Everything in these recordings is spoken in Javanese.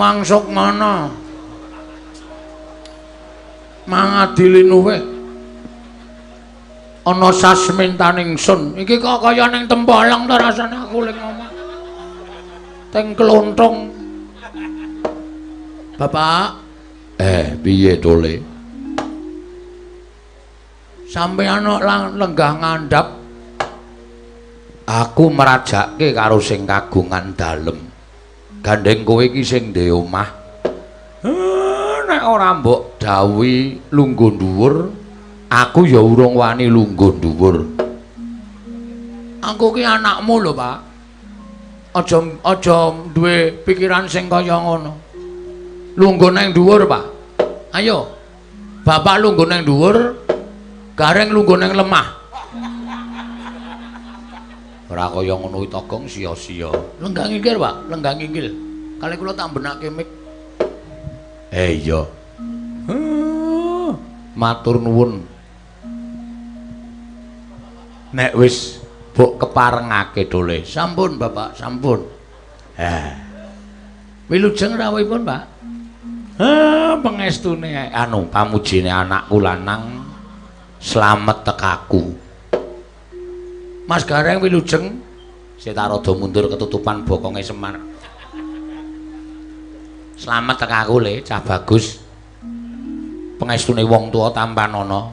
mangsuk mana mangadili nuwe ana sasmintaning sun iki kok kaya ning Tembalang ta rasane aku ling ngomong teng Klonthong Bapak piye tole sampeyan lenggah ngandhap aku merajake karo sing kagungan dalem gandeng kowe iki sing ndhe omah nek ora mbok dawuhi lungguh dhuwur aku ya urung wani lungguh dhuwur aku ki anakmu lho Pak aja duwe pikiran sing kaya ngono lungguh nang dhuwur Pak ayo bapak lungguh nang dhuwur gareng lungguh nang lemah ora kaya ngono togong sia-sia lenggah inggil Pak lenggah inggil kali kula tak benake mik iya matur nuwun nek wis mbok keparengake dole sampun Bapak sampun wilujeng rawuhipun Pak pangestune anu pamujine anakku lanang slamet tekaku Mas Gareng wilujeng sita rada mundur ketutupan bokonge Semar slamet tekaku le cah bagus pangestune wong tuwa tampanana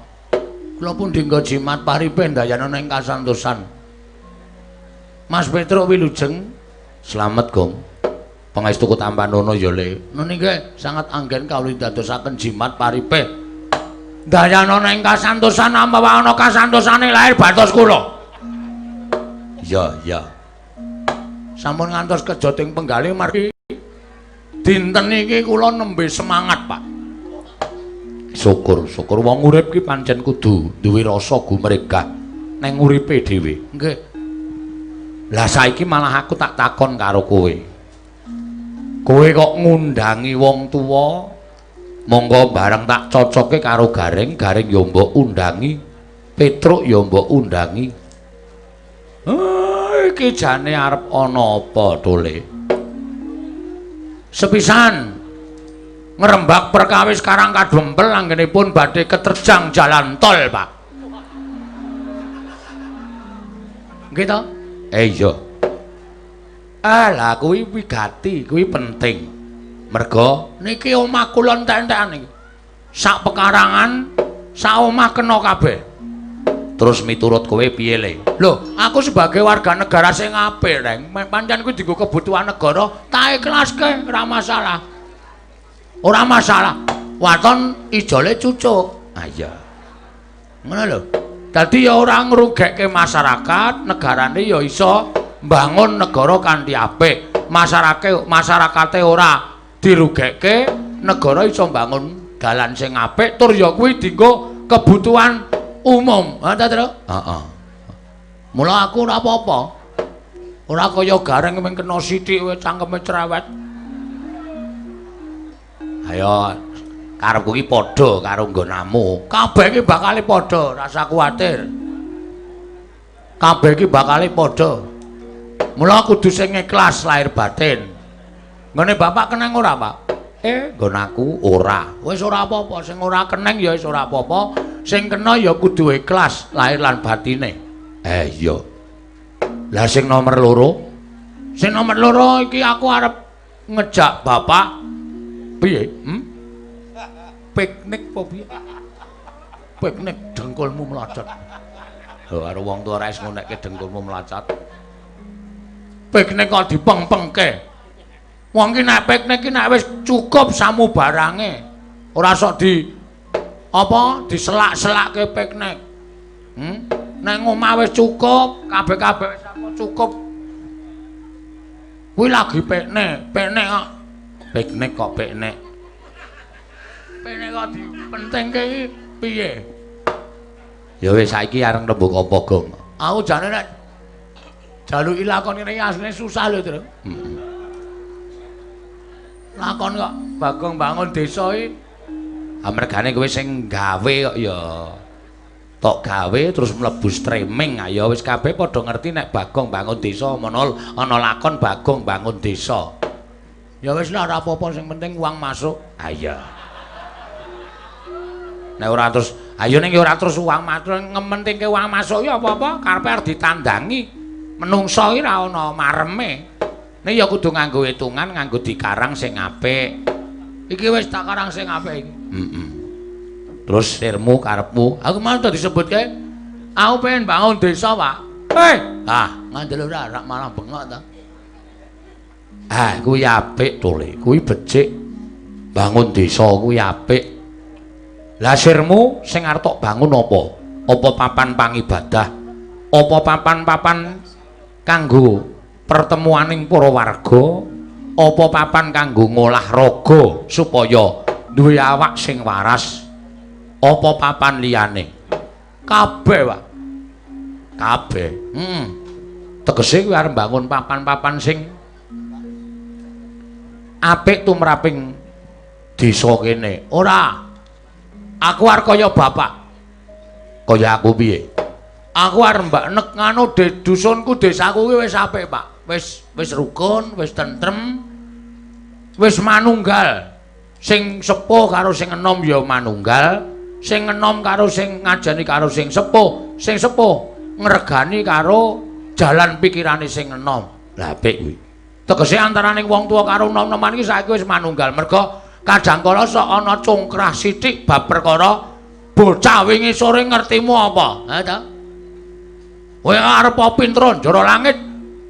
kula pun dinggo jimat paripe ndayanana ing kasantosan Mas Petruk wilujeng slamet Gong pangestuku tampanana ya le niki sangat anggen kawula dadosaken jimat paripe ndayanana ing kasantosan ampawa ana kasantosane lair batos kula ya sampun ngantos kejoting penggalih margi dinten iki kula nembe semangat Pak syukur wong urip ki pancen kudu duwe rasa gumregah neng uripe dhewe nggih lah saiki malah aku tak takon karo kowe kok ngundangi wong tuwa monggo bareng tak cocoke karo Gareng ya mbok undangi Petruk ya mbok undangi iki jane arep ana apa tole sepisan ngerembak perkawis Karang Kadempel anggenipun badhe keterjang jalan tol Pak nggih to iya lah kuwi wigati kuwi penting merga niki omah kula entek-entekan iki sak pekarangan sak omah kena kabeh terus miturut kowe piye le lho aku sebagai warga negara sing apik Reng pancen kuwi dienggo kebutuhan negara tak ikhlaske ora masalah waton ijole cucuk iya ngono lho dadi ya ora ngrugekke masyarakat negarane ya iso mbangun negara kanthi apik masyarakate ora dirugekke negara iso mbangun dalan sing apik tur ya kuwi dienggo kebutuhan umum ta Tru mula aku ora apa-apa ora kaya Gareng mung kena sithik wae cangkeme cerewet ayo karepku ki padha karo nggonamu kabeh ki bakal padha rasa kuwatir kabeh ki bakal padha mula kudu sing ikhlas lahir batin ngene bapak keneng ora Pak nggon aku ora wis ora apa-apa sing ora keneng ya wis ora apa-apa sing kena ya kudu ikhlas lahir lan batine iya lah sing nomor loro iki aku arep ngejak bapak piye piknik apa piye piknik dengkulmu melacat lho karo wong tuwa ora is ngonekke dengkulmu melacat piknik kok dipeng-pengke wong ki nek piknik ki nek wis cukup samu barange ora sok diselak-selakke piknik nek omah wis cukup kabeh-kabeh wis cukup kuwi lagi piknik kok piknik kok piknik kok dipentingke iki piye ya wis saiki areng rembug apa Gong aku jane nek jaluki lakon ngene asline susah lho Tru lakon kok Bagong bangun desa iki amargane kowe sing gawe kok ya tok gawe terus mlebu streaming ya wis kabeh padha ngerti nek Bagong bangun desa ana lakon Bagong bangun desa Ya wis lah ora apa-apa sing penting uang masuk. Ah iya. Nek ora terus ayo ning ora terus uang masuk ngementingke uang masuk ya apa-apa karepe arep ditandangi. Menungso iki ora ana mareme. Nek ya kudu nganggo hitungan, nganggo dikarang sing apik. Iki wis tak karang sing apik iki. Terus sirmu karepmu, aku mau tadi disebutke aku pengen bangun desa, Pak. Ngandel ora malah bengok ta. Kuwi apik to, Le. Kuwi becik. Bangun desa kuwi apik. Lah sirmu sing arep tok bangun apa? Apa papan pangibadah? Apa papan-papan kanggo pertemuaning para warga? Apa papan kanggo ngolah raga supaya duwe awak sing waras? Apa papan liyane? Kabeh, Pak. Kabeh. Tegese kuwi arep bangun papan-papan sing apik tumraping desa kene. Ora. Aku arep kaya bapak. Kaya aku piye? Aku arep mbak nganu dusunku desaku kuwi wis apik, Pak. Wis rukun, wis tentrem. Wis manunggal. Sing sepuh karo sing enom ya manunggal. Sing enom karo sing ngajani karo sing sepuh. Sing sepuh ngregani karo jalan pikirane sing enom. Lah apik kuwi. Tegese antaraning wong tuwa karo enom-enoman iki saiki wis manunggal. Merga kadangkala sok ana congkrah sithik bab perkara bocah wingi sore ngertimu apa? Ha ta? Kowe arep pinter njara langit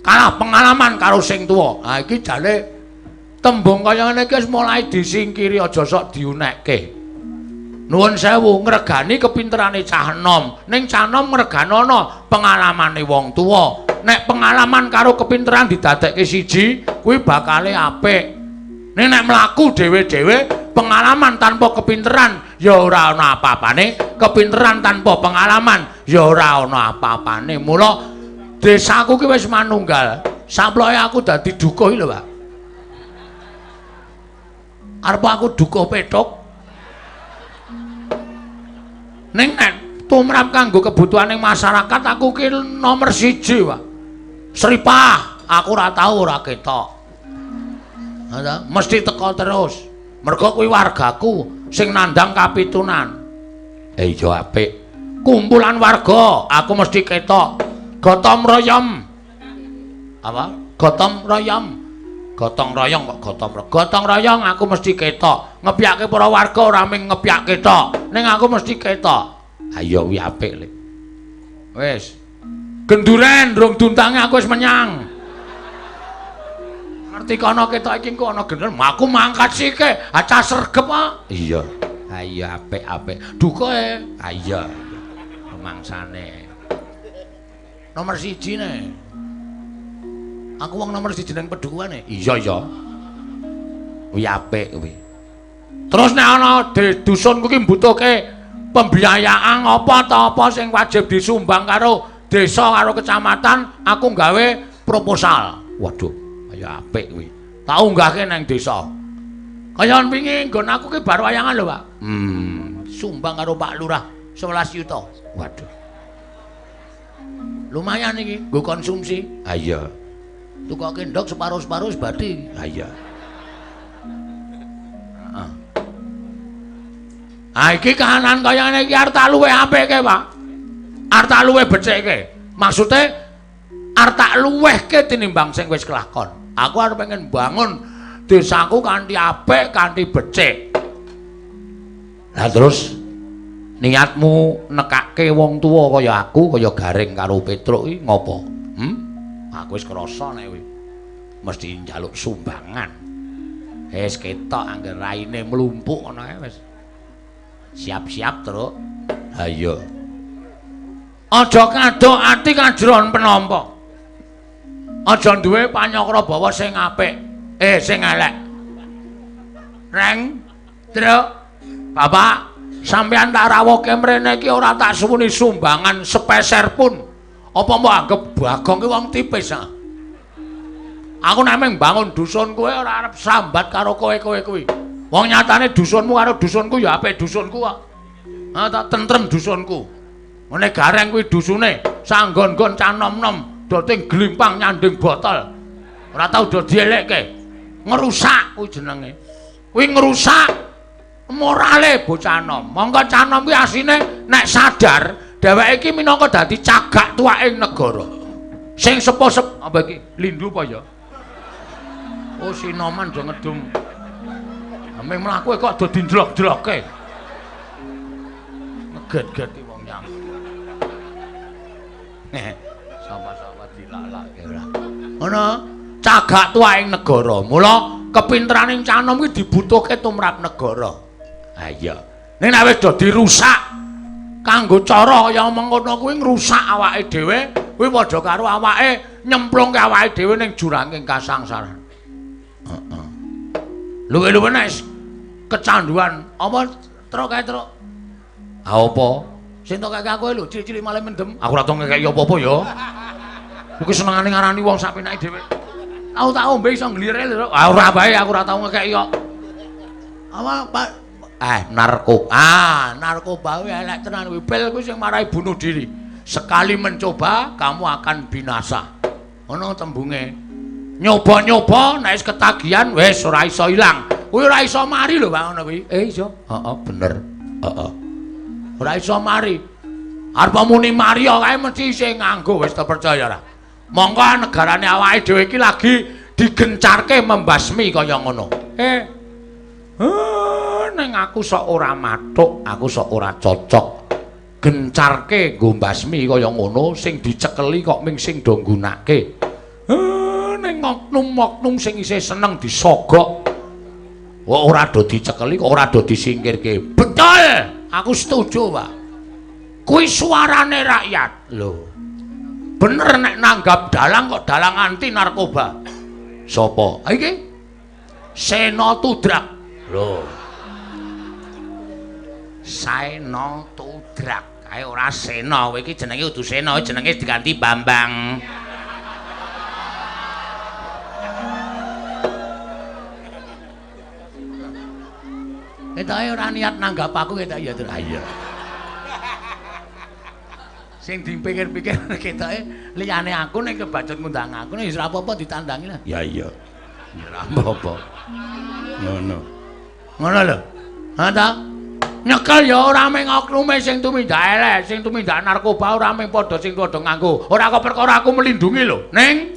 kalah pengalaman karo sing tuwa. Ha iki jane tembung kaya ngene iki wis mulai disingkiri aja sok diunekke. Nuwun sewu ngregani kepinterane cah enom. Ning cah enom ngreganono pengalamane wong tuwa. Nek pengalaman karo kepinteran didadekke siji, kuwi bakale apik. Nek mlaku dhewe-dhewe pengalaman tanpa kepinteran ya ora ana apa-apane, kepinteran tanpa pengalaman ya ora ana apa-apane. Mula desaku ki wis manunggal. Samploke aku dadi dukuh lho, Pak. Arep aku dukuh petuk. Ning nek tumrap kanggo kebutuhaning masyarakat aku ki nomor 1, Pak. Sripah, aku ora tau ora ketok. Mesti teko terus. Mergo kuwi wargaku sing nandhang kapitunan. Iya apik. Kumpulan warga, aku mesti ketok. Gotong royong. Apa? Gotong royong. Gotong royong kok gotong royong aku mesti ketok. Ngepyake para warga ora mung ngepyake tok. Ning aku mesti ketok. Ayo kuwi apik, Le. Wis. Genduren rung duntange aku wis menyang. Ngerti kono ketok iki engko ana gendel, aku mangkat sike, acah sregep kok. Iya. Ha iya apik-apik. Dukoe. Ha iya. Pemangsane. Nomor 1 ne. Aku wong nomor 1 ning pedukuane. Iya iya. Kuwi apik kuwi. Terus nek ana dusunku ki mbutuhke pembiayaan apa sing wajib disumbang karo desa karo kecamatan, aku gawe proposal. Waduh. Ya apik kuwi. Tak unggahke nang desa. Kaya wingi nggon aku ki bar wayangan lho, Pak. Sumbang karo Pak Lurah 11 juta. Waduh. Lumayan iki nggo konsumsi. Ha iya. Tukoke ndok separo-separo wis badi. Ha iya. Heeh. Iki kahanan kaya ngene iki arep tak luwih apike, Pak. Arep tak luwih becikke. Maksude arep tak luwehke tinimbang sing wis kelakon. Aku arep pengen bangun desaku kanthi apik, kanthi becik. Lah terus niatmu nekake wong tuwa kaya aku, kaya Garing karo Petruk iki ngopo? Aku wis krasa nek kuwi mesti njaluk sumbangan. Wis ketok angger raine mlumpuk ngono ae wis. Siap-siap, Truk. Ha iya. Aja kadok ati kajron penampa. Aja duwe panyakra bawa sing apik, sing elek. Reng, Truk, Bapak, sampeyan tak rawuhke mrene iki ora tak suwuni sumbangan sepeser pun. Apa mbok anggap Bagong ki wong tipis ah. Aku nek mung bangun dusun kowe ora arep sambat karo kowe-kowe kuwi. Wong nyatane dusunmu karo dusunku ya apik dusunku kok. Ha tak tentrem dusunku. Ngene Gareng kuwi dusune sanggon-gon cah nom-nom. Doting glimpang nyanding botol. Ora tau do dielekke. Ngerusak kuwi jenenge. Kuwi ngerusak morale bocah nom. Monggo cah nom kuwi asine nek sadar dheweke iki minangka dadi cagak tuwaking negara. Sing sepo-sep apa iki? Lindu apa ya? Oh Sinoman do ngedum. Ameh mlaku kok do dindlok-dloke. Ngeget-geti wong nyam. Sama-sama dilalake ora. Ngono, cagak tuwaing negara. Mula kepinteraning canom kuwi dibutuhke tumrap negara. Ha iya. Nek nek wis do dirusak kanggo cara kaya mengkono kuwi ngrusak awake dhewe, kuwi padha karo awake nyemplungke awake dhewe ning juranging kasangsaran. Heeh. Luwe-luwe nek kecanduan apa truk kae truk. Ha apa? Sing tok kakek aku lho cilik-cilik malah mendem. Aku ora tau ngekeki apa-apa ya. Kuwi senengane ngarani wong sak penake dhewe. Aku tak ombe iso nglire lho. Ah ora bae aku ora tau ngekeki kok. Apa Pak? Narkoba kuwi elek tenan kuwi. Pil kuwi sing marai bunuh diri. Sekali mencoba kamu akan binasa. Ngono tembunge. Nyoba-nyoba nek wis ketagihan wis ora iso ilang. Kuwi ora iso mari lho Pak ngono kuwi. Iso. Heeh bener. Heeh. Ora iso mari. Arep muni mari kae mesti sing nganggo wis percaya ora. Monggo negarane awake dhewe iki lagi digencarke membasmi kaya ngono. Ning aku sok ora mathuk, aku sok ora cocok. Gencarke nggo basmi kaya ngono sing dicekeli kok ming sing do nggunakake. Ning oknum-oknum sing isih seneng disogok. Ora do dicekeli kok ora do disingkirke. Betul. Aku setuju, Pak. Kuwi suarane rakyat. Lho. Bener nek nanggap dalang kok dalang anti narkoba. Sopo? Ha iki? Sena Tudrak. Lho. Sena Tudrak. Kae ora Sena, kowe iki jenenge udu Sena, jenenge diganti Bambang. Ketoke ora niat nanggap aku ketok ya terus. Iya. Sing dipikir-pikir ketoke liyane aku ning kebacut ngundang aku nek wis ora apa-apa ditandangi lah. Ya iya. Ya ora apa-apa. Ngono. Ngono lho. Ha ta? Nyekel ya ora mung oknume sing tumindak elek, sing tumindak narkoba ora mung padha sing padha nganggo. Ora kok perkara aku melindungi lho. Ning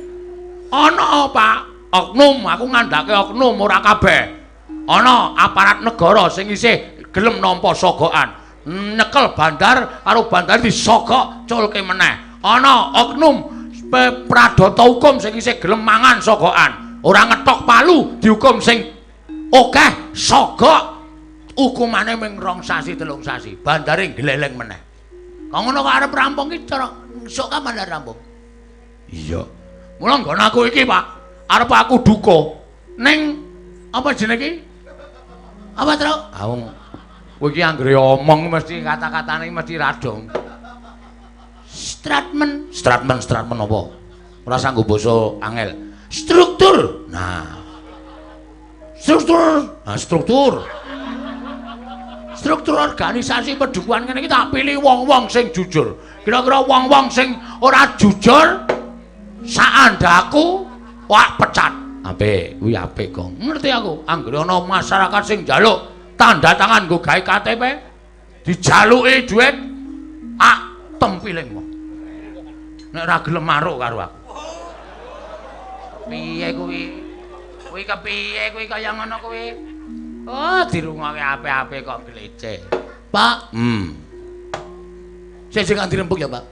ana Pak, oknum aku ngandhake oknum ora kabeh. Ana aparat negara sing isih gelem nampa sogokan. Nyekel bandar karo bandar disogok culke meneh. Ana oknum pradata hukum sing isih gelem mangan sogokan. Ora ngetok palu dihukum sing akeh sogok. Hukumane ming 2 sasi 3 sasi. Bandare gleleng meneh. Kok ngono kok arep rampung ki cara sok kapan rampung? Iya. Mula nggon aku iki, Pak. Arep aku duka. Ning apa jenenge iki? Apa truk? Awong. Kowe iki anggere omong mesti kata-katane mesti radong. Statement apa? Ora sanggo basa angel. Struktur. Nah. Struktur. Struktur organisasi pedukuhan ngene iki tak pilih wong-wong sing jujur. Kira-kira wong-wong sing ora jujur saandaku wak pecat. Apik, kuwi apik kok. Ngerti aku. Anggere ana masyarakat sing njaluk tanda tangan nggo gawe KTP, dijaluki dhuwit, tempiling wong. Nek ora gelem maruk karo aku. Piye kuwi? Kuwi kepiye kuwi kaya ngono kuwi? Oh, dirungokke apik-apik kok gleceh. Pak. Sing kan dirembuk ya, Pak?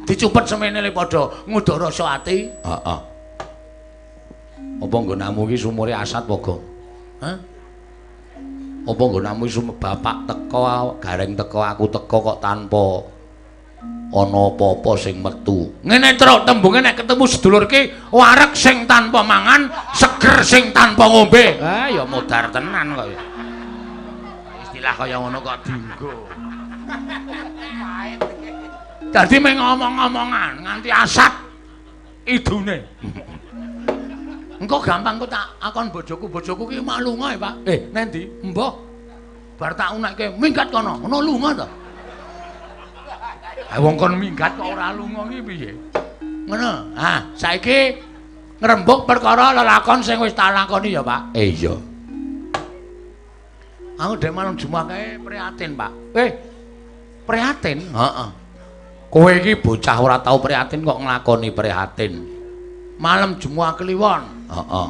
Dicupet semene le padha ngudara rasa ati. Heeh. Apa nggonamu iki sumure asat apa, Gong? Hah? Apa nggonamu bapak teko, gareng teko, aku teko kok tanpa ana apa-apa sing metu. Ngene truk tembunge nek ketemu sedulur ki wareg sing tanpa mangan, seger sing tanpa ngombe. Ah ya modar tenan kok ya. Istilah kaya ngono kok dienggo. Dadi meng ngomong-ngomongan nganti asat idune. Engko gampang kok tak akon bojoku ki mak lunga ya, Pak. Nek ndi? Mbah. Bar tak unekke minggat kono, ono lunga to. Wong kon minggat kok ora lunga iki piye? Ngono. Ah, saiki ngrembug perkara lelakon sing wis tak lakoni ya, Pak. Iya. Aku dek malam Jumat kae prihatin, Pak. Prihatin? Heeh. Kowe iki bocah ora tau prihatin kok nglakoni prihatin. Malam Jumat kliwon. Heeh.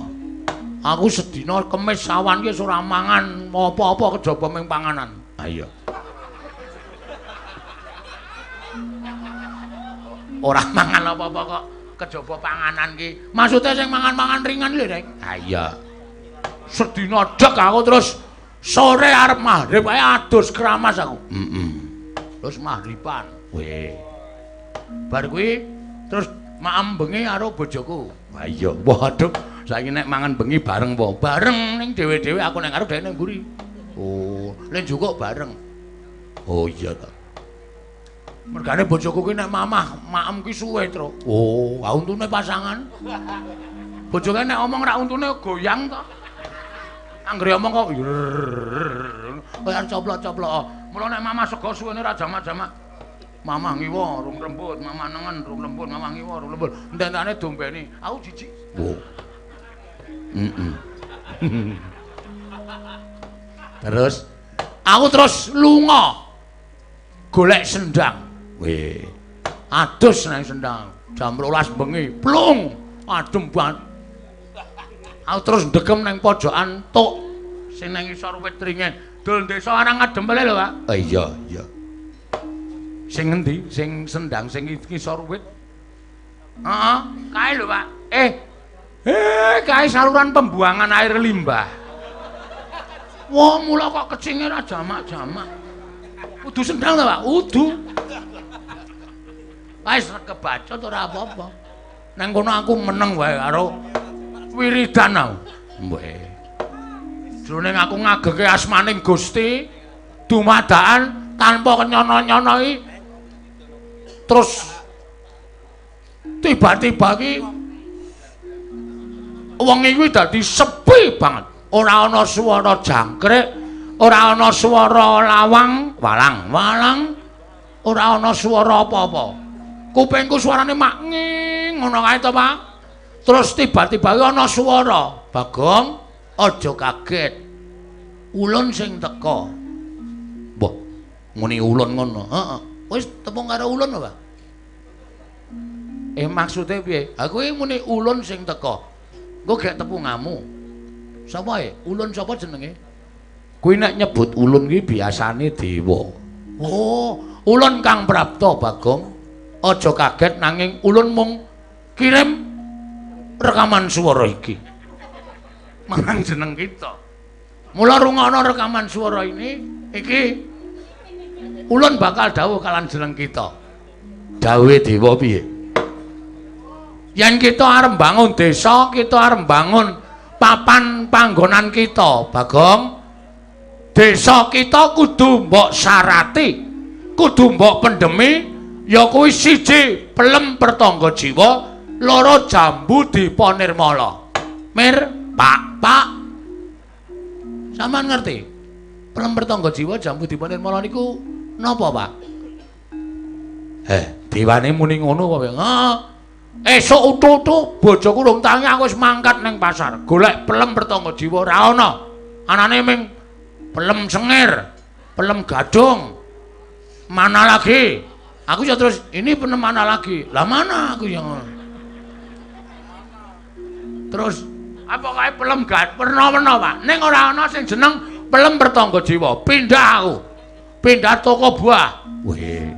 Aku sedina Kemis sawan ki ora mangan apa-apa kejaba ming panganan. Ha iya. Ora mangan apa-apa kok kejaba panganan ki. Maksude sing mangan-mangan ringan lho, Rek. Ha iya. Sedina dek aku terus sore arep maghrib ae adus keramas aku. Terus maghriban. Weh. Bar kuwi terus maem bengi karo bojoku. Ha iya. Waduh, saiki nek mangan bengi bareng po. Bareng ning dhewe-dhewe aku ning karo dhek ning mburi. Oh, len jukuk bareng. Oh iya ta. Mergane bojoku ki nek mamah, maem ki suwe, Tru. Oh, untune pasangan. Bojoke nek omong ra untune goyang to. Anggere omong kok kaya coplok-coplok. Mula nek mamah sego suwene ra jamak-jamak. Mamah ngiwa rung lembut, mamah nengen rung lembut, mamah ngiwa rung lembut. Entek-entekane dombeni. Aku jijik. Oh. Terus aku terus lunga golek sendang. Weh. Adus nang sendang. Jam 12 bengi, plung. Adem banget. Aku terus ndegem nang pojokan tuk sing nang isor wit ringen. Dol desa arang adem le lho, Pak. Oh iya, iya. Sing ngendi? Sing sendang sing isor wit. Heeh, kae lho, Pak. Kae saluran pembuangan air limbah. Wah, mula kok kecinge ra jamak-jamak. Kudu sendang ta, Pak? Kudu. Wis kebacut ora apa-apa. Nang kono aku meneng wae karo wiridan aku. Mbeh. Jroning aku ngageke asmaning Gusti, dumadakan tanpa kenyono-nyono iki. Terus tiba-tiba ki wong iki dadi sepi banget. Ora ana swara jangkrik, ora ana swara lawang, walang, ora ana swara apa-apa. Kupingku suarane mak nging ngono kae to, Pak. Terus tiba-tiba ana swara, "Bagong, aja kaget. Ulun sing teka." Mbah, muni ulun ngono. Heeh. Wis tepung karo ulun lho, Pak. Maksude piye? Aku iki muni ulun sing teka. Engko gek tepungamu. Sapa ulun sapa jenenge? Kuwi nek nyebut ulun ki biasane dewa. Oh, ulun Kang Prapta, Bagong. Aja kaget nanging ulun mung kirim rekaman swara iki. Marang jeneng kita. Mula rungokno rekaman swara ini iki ulun bakal dawuh kalan jeneng kita. Dawuhe dewa piye? Yen kita arep bangun desa, kita arep bangun papan panggonan kita, Bagong. Desa kita kudu mbok syarati, kudu mbok pendemi. Ya kuwi siji pelem pertangga jiwa, loro jambu diponirmala. Mir, Pak. Sampeyan ngerti? Pelem pertangga jiwa jambu diponirmala niku napa, Pak? Dewane muni ngono apa? Esuk utuh-utuh bojoku rung tangi aku wis mangkat ning pasar. Golek pelem pertangga jiwa ora ana. Anane ming pelem sengir, pelem gadung. Mana lagi? Aku ya terus ini penem mana lagi? Lah mana aku yang terus apa kae pelem gad werna-werna, Pak. Ning ora ana sing jeneng pelem pertangga jiwa. Pindah aku. Pindah toko buah. Weh.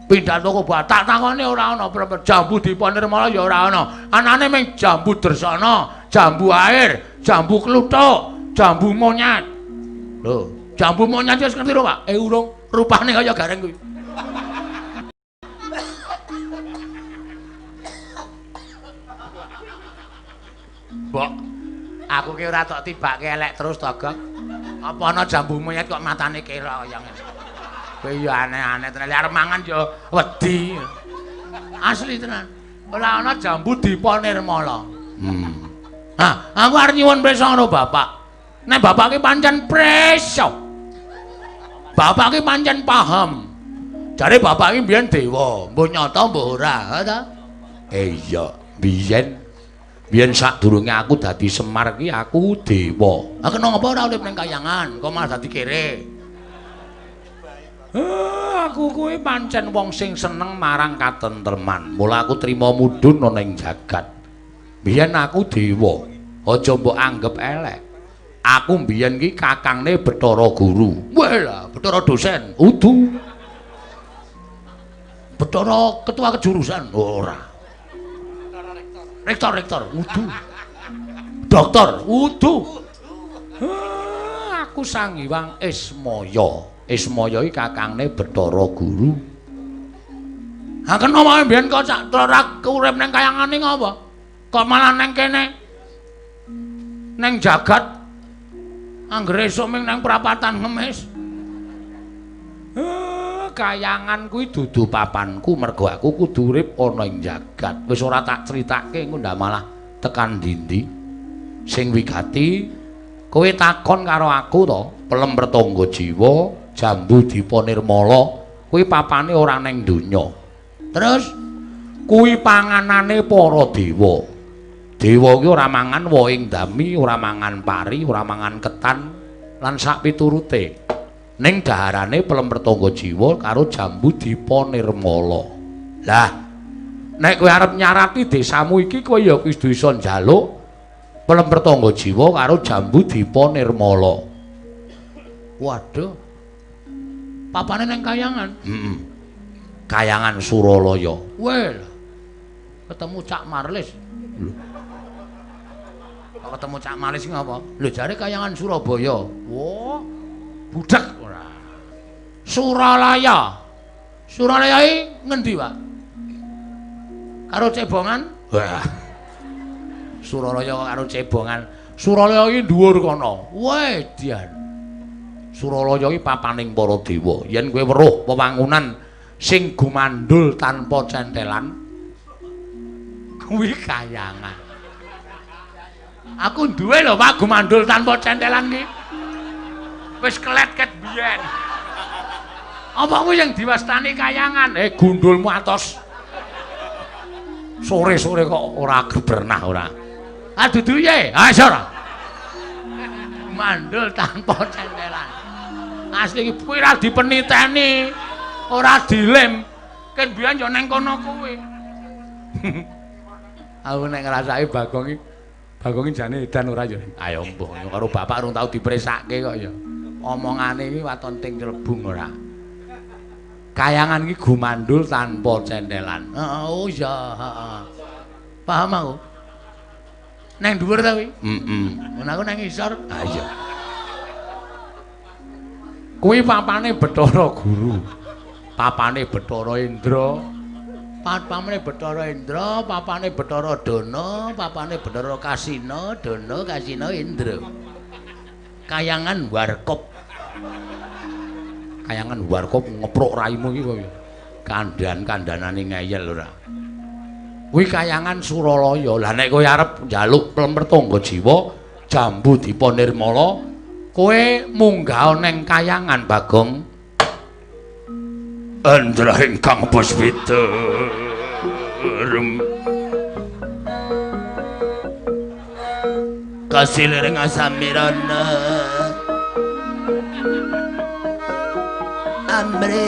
Pindah toko buah. Tak takoni ora ana jambu diponirmala ya ora ana. Anane ming jambu dresana, jambu air, jambu kluthuk, jambu monyet. Lho, jambu monyet wis ngerti lho, Pak? Urung. Rupane kaya gareng kuwi. Mbok, aku ki ora tok tibake elek terus to, Gong. Apa ana jambu monyet kok matane kira kaya ngene. Kowe ya aneh-aneh tenan. Arep mangan ya wedi. Asli tenan. Ora ana jambu diponirmala. Aku arep nyuwun prisa karo Bapak. Nek Bapak ki pancen prisa. Bapak ki pancen paham. Jare Bapak ki mbiyen dewa, mbuh nyata mbuh ora, ta? Iya, biyen Biyen sadurunge aku dadi Semar ki aku dewa. Lah kenapa ora urip ning Kayangan, kok malah dadi kere? Aku kuwi pancen wong sing seneng marang katentreman. Mula aku trima mudhun ana ing jagat. Biyen aku dewa, aja mbok anggap elek. Aku biyen ki kakangne Bathara Guru. Wah, Bathara dosen, udu. Bathara ketua kejurusan, ora. Rektor, udu. Doktor, udu. Aku Sang Hyang Ismaya. Ismaya iki kakangne Bathara Guru. Ha kenapa mbiyen kok sak ora urip ning Kayangan ning apa? Kok malah ning kene? Ning jagat. Anggere esuk ming nang prapatan ngemis. Kayangan kuwi dudu papanku mergo aku kudu urip ana ing jagat. Wis ora tak critake engko ndak malah tekan ndi-ndi. Sing wigati kowe takon karo aku to, Pelem Pertangga Jiwa, Jambu Dipa Nirmala, kuwi papane ora ning donya. Terus kuwi panganane para dewa. Dewa kuwi ora mangan wohing dami, ora mangan pari, ora mangan ketan lan sak piturute. Ning daharane Pelem Pertangga Jiwa karo Jambu Dipa Nirmala. Lah, nek kowe arep nyarati desamu iki kowe ya wis bisa njaluk Pelem Pertangga Jiwa karo Jambu Dipa Nirmala. Waduh. Papane nang Kayangan? Heeh. Kayangan Suralaya. Weh. Ketemu Cak Marlis. Lho. Kok ketemu Cak Marlis ngapa? Lho jare Kayangan Surabaya. Wah. Budak ora. Suralaya. Suralaya iki ngendi, Pak? Karo Cebongan? Wah. Suralaya karo Cebongan. Suralaya iki dhuwur kono. Weh, dian. Suralaya iki papaning para dewa. Yen kowe weruh wewangunan sing gumandul tanpa centelan, kuwi Kayangan. Aku duwe lho Pak gumandul tanpa centelan iki. Wis kelet-ket biyen. Apa kuwi yang diwastani Kayangan? Gundulmu atos. Sore-sore kok ora gebernah ora. Ah dudu ye. Ah iso ora. Mandul tanpa centelan. Asli iki kuwi ora dipeniteni, ora dilem. Ken biyen yo nang kono kuwi. Aku nek ngrasake Bagong iki jane edan ora ya. Ayo mbuh karo bapak urung tau dipresake kok ya. Omongane iki waton ting celebung ora. Kayangan iki gumandul tanpa centelan. Oh iya, heeh. Paham aku. Nang dhuwur ta kuwi? Heeh. Mun aku nang ngisor. Ha iya. Kuwi papane Bathara Guru. Papane Bathara Indra. Papane Bathara Indra, papane Bathara Dana, papane Bathara Kasina, Dana, Kasina, Indra. Kayangan Warkop. Kayangan Warkop ngepruk raimu iki kowe. Kandhan-kandhanane ngeyel ora. Kuwi Kayangan Suralaya. Lah nek kowe arep njaluk Pelem Pertangga Jiwa, Jambu Dipa Nirmala, kowe munggah ning Kayangan, Bagong. Andra ingkang puspita kasilering asamirana amre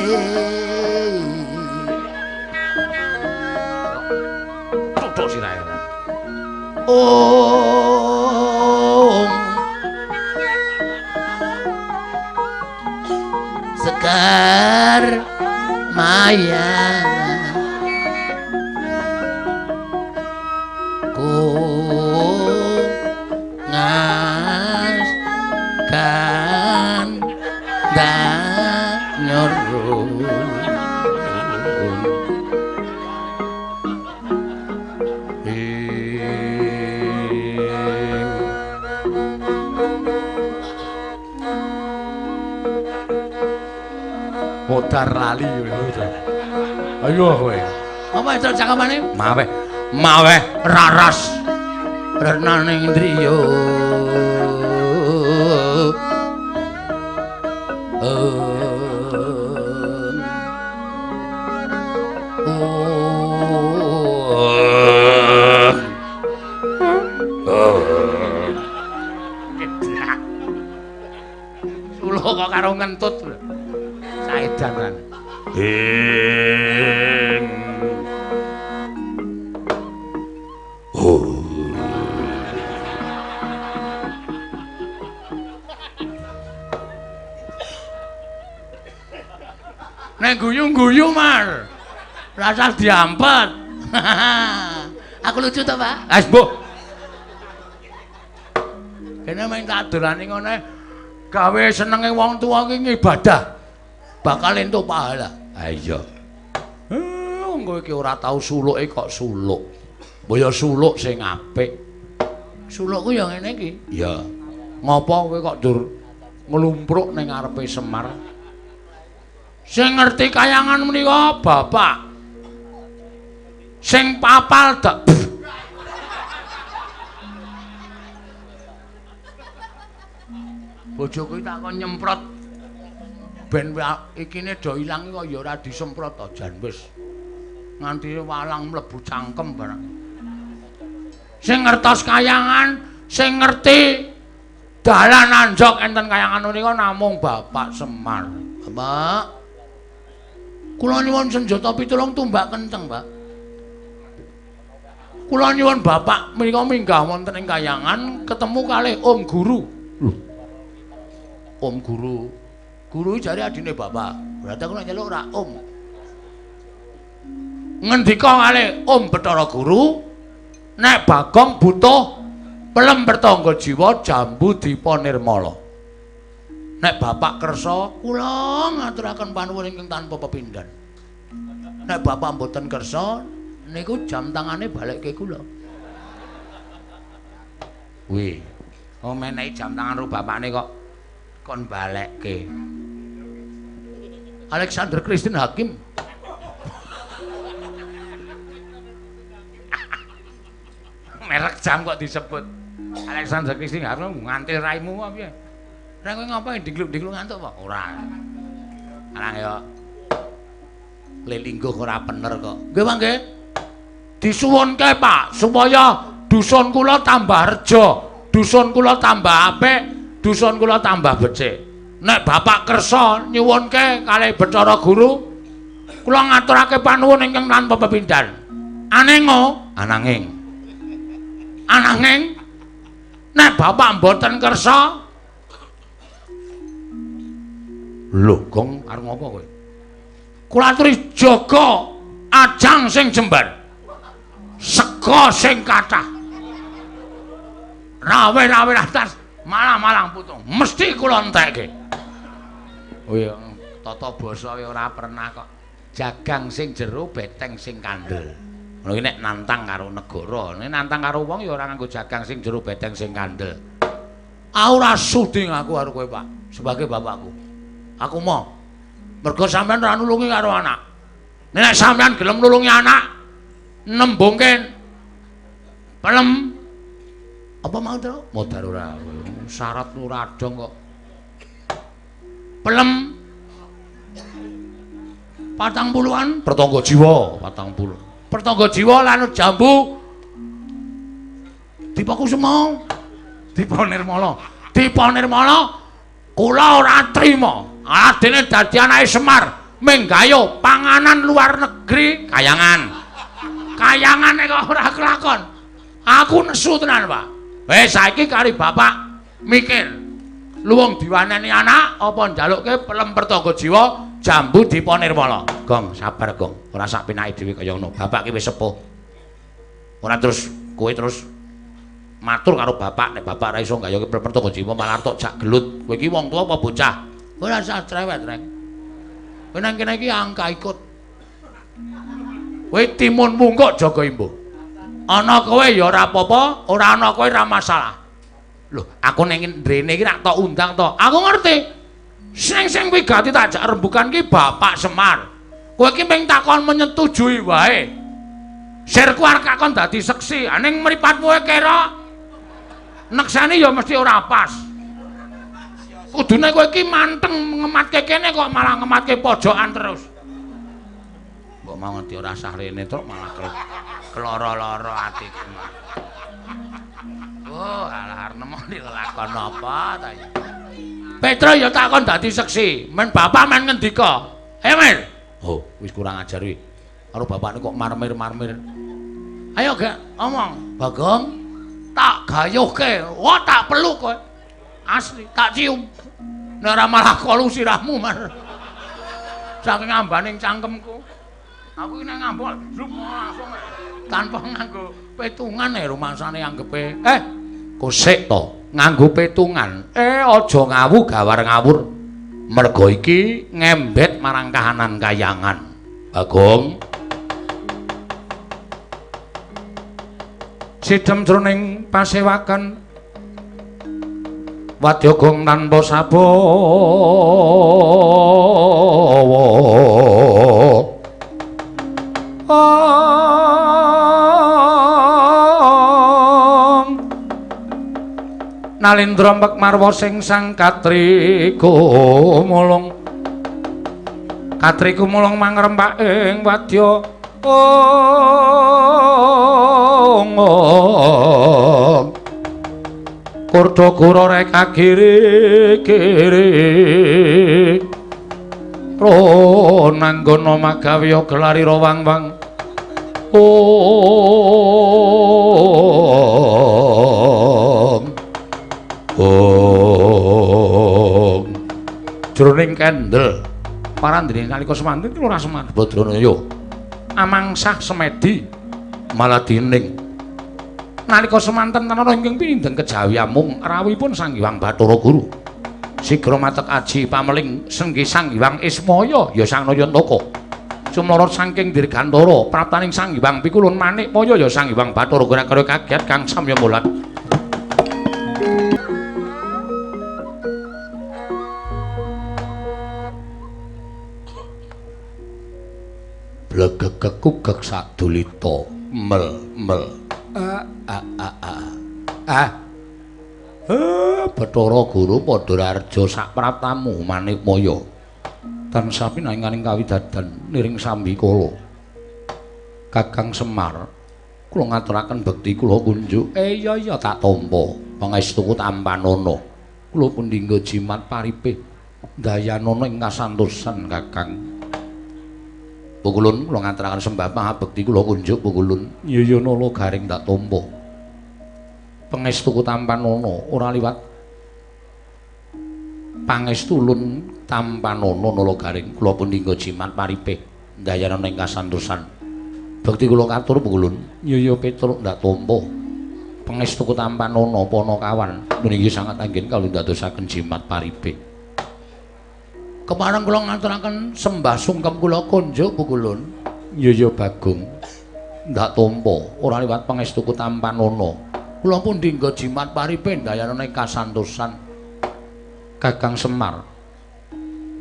tutuk sirahe Sekar Maya ku ngas kan danyorun modar lali ayo kowe apa itu cakapane mawe raras renaning indriya Suluk kok karo ngentut. Saedan kan. Oh. Nek guyu-guyu Mar. Rasa diampet. Aku lucu to, Pak? Wis, Mbok. Kene main tak dolani ngene. Gawe senenge wong tuwa ki ngibadah. Bakal entuk pahala. Ha iya. Wong kowe iki ora tau suluke kok suluk. Mbok ya suluk sing apik. Sulukku ya ngene iki. Iya. Ngopo kowe kok dur nglumpruk ning ngarepe Semar? Sing ngerti kayangan menika bapak. Sing papal dak. Bojoku tak kon nyemprot ben ikine do ilang kok ya ora disemprot to jan wis nganti walang mlebu cangkem barang. Sing ngertos kayangan, sing ngerti dalan anjok enten kayangan menika namung Bapak Semar. Bapak, kula nyuwun senjata pitulung tumbak kenceng, Pak. Kula nyuwun Bapak menika minggah wonten ing kayangan ketemu kalih Om Guru. Om Guru. Guru jare adine Bapak. Berarti aku nek nyeluk ora Om. Ngendika kalih Om Bathara Guru, nek Bagong butuh pelem pertangga jiwa jambu dipa nirmala. Nek Bapak kersa, kula ngaturaken panuwun ingkang tanpa pepindhan. Nek Bapak mboten kersa, niku jam tangane balekke kula. Wih, kok menehi jam tangan ru bapakne kok kon balekke. Alexander Christine Hakim. Merek jam kok disebut. Alexander Christine Hakim nganti raimu apa piye? Ora kowe ngapain digluk-digluk ngantuk apa? Ora. Arang ya lelingguh ora bener kok. Nggih, Pak nggih. Disuwunke, Pak, supaya dusun kula tambah reja, dusun kula tambah apik, dusun kula tambah becik. Nek Bapak kersa nyuwunke kalih Bathara Guru, kula ngaturake panuwun ingkang tanpa pepindhan. Ananging nek Bapak mboten kersa, lho, Gong, arep ngopo kowe? Kula aturi jaga ajang sing jembar. Sega sing kathah. Rawe-rawe atas, malang-malang putung. Mesti kula entekke. Oh ya, tata basa ora pernah kok. Jagang sing jero, beteng sing kandel. Lha iki nek nantang karo negara, nek nantang karo wong ya ora nganggo jagang sing jero, beteng sing kandel. Aku ora sudi ngaku karo kowe, Pak, sebagai bapakku. Aku mau mergo sampean ora nulungi karo anak. Nek sampean gelem nulungi anak, nembungke pelem apa mau to? Modar ora. Syarat ora adong kok. Pelem 40-an pertangga jiwa, 40. Pertangga jiwa lan jambu dipaku semau. Dipa nirmala. Kula ora trima. Adene dadi anake Semar, menggayo panganan luar negeri kayangan. Kayangane kok ora kelakon. Aku nesu tenan, Pak. Saiki kari Bapak mikir. Luwung diwaneni anak apa njalukke pelem pertangga jiwa jambu dipa nirmala. Gong, sabar, Gong. Ora sak penake dhewe kaya ngono. Bapak ki wis sepuh. Ora terus kowe terus matur karo bapak nek bapak ora iso gayoke pertangga jiwa malah tok jak gelut. Kowe iki wong tuwa apa bocah? Kowe ora usah cerewet, Reng. Kowe nang kene iki angka ikut. Kowe timunmu kok jaga imbuh. Ana kowe ya ora apa-apa, ora ana kowe ora masalah. Lho, aku ning rene iki rak tok undang to. Aku ngerti. Sing wigati tak jak rembugan ki Bapak Semar. Kowe iki ping takon menyetujui wae. Sirku arep kakon dadi seksi, ning mripatmu kira neksani ya mesti ora pas. Kudune kowe iki manteng ngematke kene kok malah ngematke pojokan terus. Mbok mau ngerti ora sah rene to malah keloro-loro atiku. Oh, alah arep nemu dilakon apa ta ya. Petra ya takon dadi seksi. Men bapak men ngendika. Mir. Oh, wis kurang ajar wi. Karo bapakne kok marmir-marmir. Ayo gak omong. Bagong tak gayuhke. Wah tak peluk kowe. Asli tak cium. Nek ora malah kolu sirahmu man. Saking ambaning cangkemku. Aku iki nek ngambol langsung tanpa nganggo petungan rumangsane anggepe. Kosek to, nganggo petungan. Aja ngawu gawar ngawur. Merga iki ngembet marang kahanan kayangan. Bagong. Sidhem jroning pasewakan Wadyagong tanpa sabawa. Nalindra Pekmarwa sing sang katriku mulung mangrempak ing wadya Kurda gura reka giri-giri Ronanggana magawiya gelarira wang-wang jroning kendel parandene nalika semanten Lurah Semar Badranaya amangsah semedi maladining nalika semanten tanara ingkang pindheng kejawi amung rawuhipun Sang Hyang Bathara Guru sigra matek aji pameling senggi Sang Hyang Ismaya ya Sang Nayantaka sumorot saking dirgantara praptaning Sang Hyang Pikulun Manikmaya ya Sang Hyang Bathara Guru karo kaget kang samya mulat blegegekugek sadulita mel Bathara Guru padha raja sak praptamu Manikmaya tansah pinanganing kawidadan niring sambikala Kakang Semar kula ngaturaken bekti kula kunjuk iya tak tampa pangestuku tampanana kula pundhingga jimat paripih dayanana ing kasantosan Kakang Pukulun kula ngaturaken sembah pangabekti kula kunjuk Pukulun iya nala garing tak tampa pangestuku tampanana ora liwat pangestulun tampanana nala garing kula pundhingga jimat paripih dayanana ing kasantosan bekti kula katur Pukulun iya Petruk ndak tampa pangestuku tampanana Panakawan menika sangat anggen kawula dadosaken jimat paripih kepareng kula ngaturaken sembah sungkem kula kunjuk Pukulun iya Bagong ndak tampa ora liwat pangestuku tampanana kula pun dinggo jimat paripih dayanane kasantosan Kakang Semar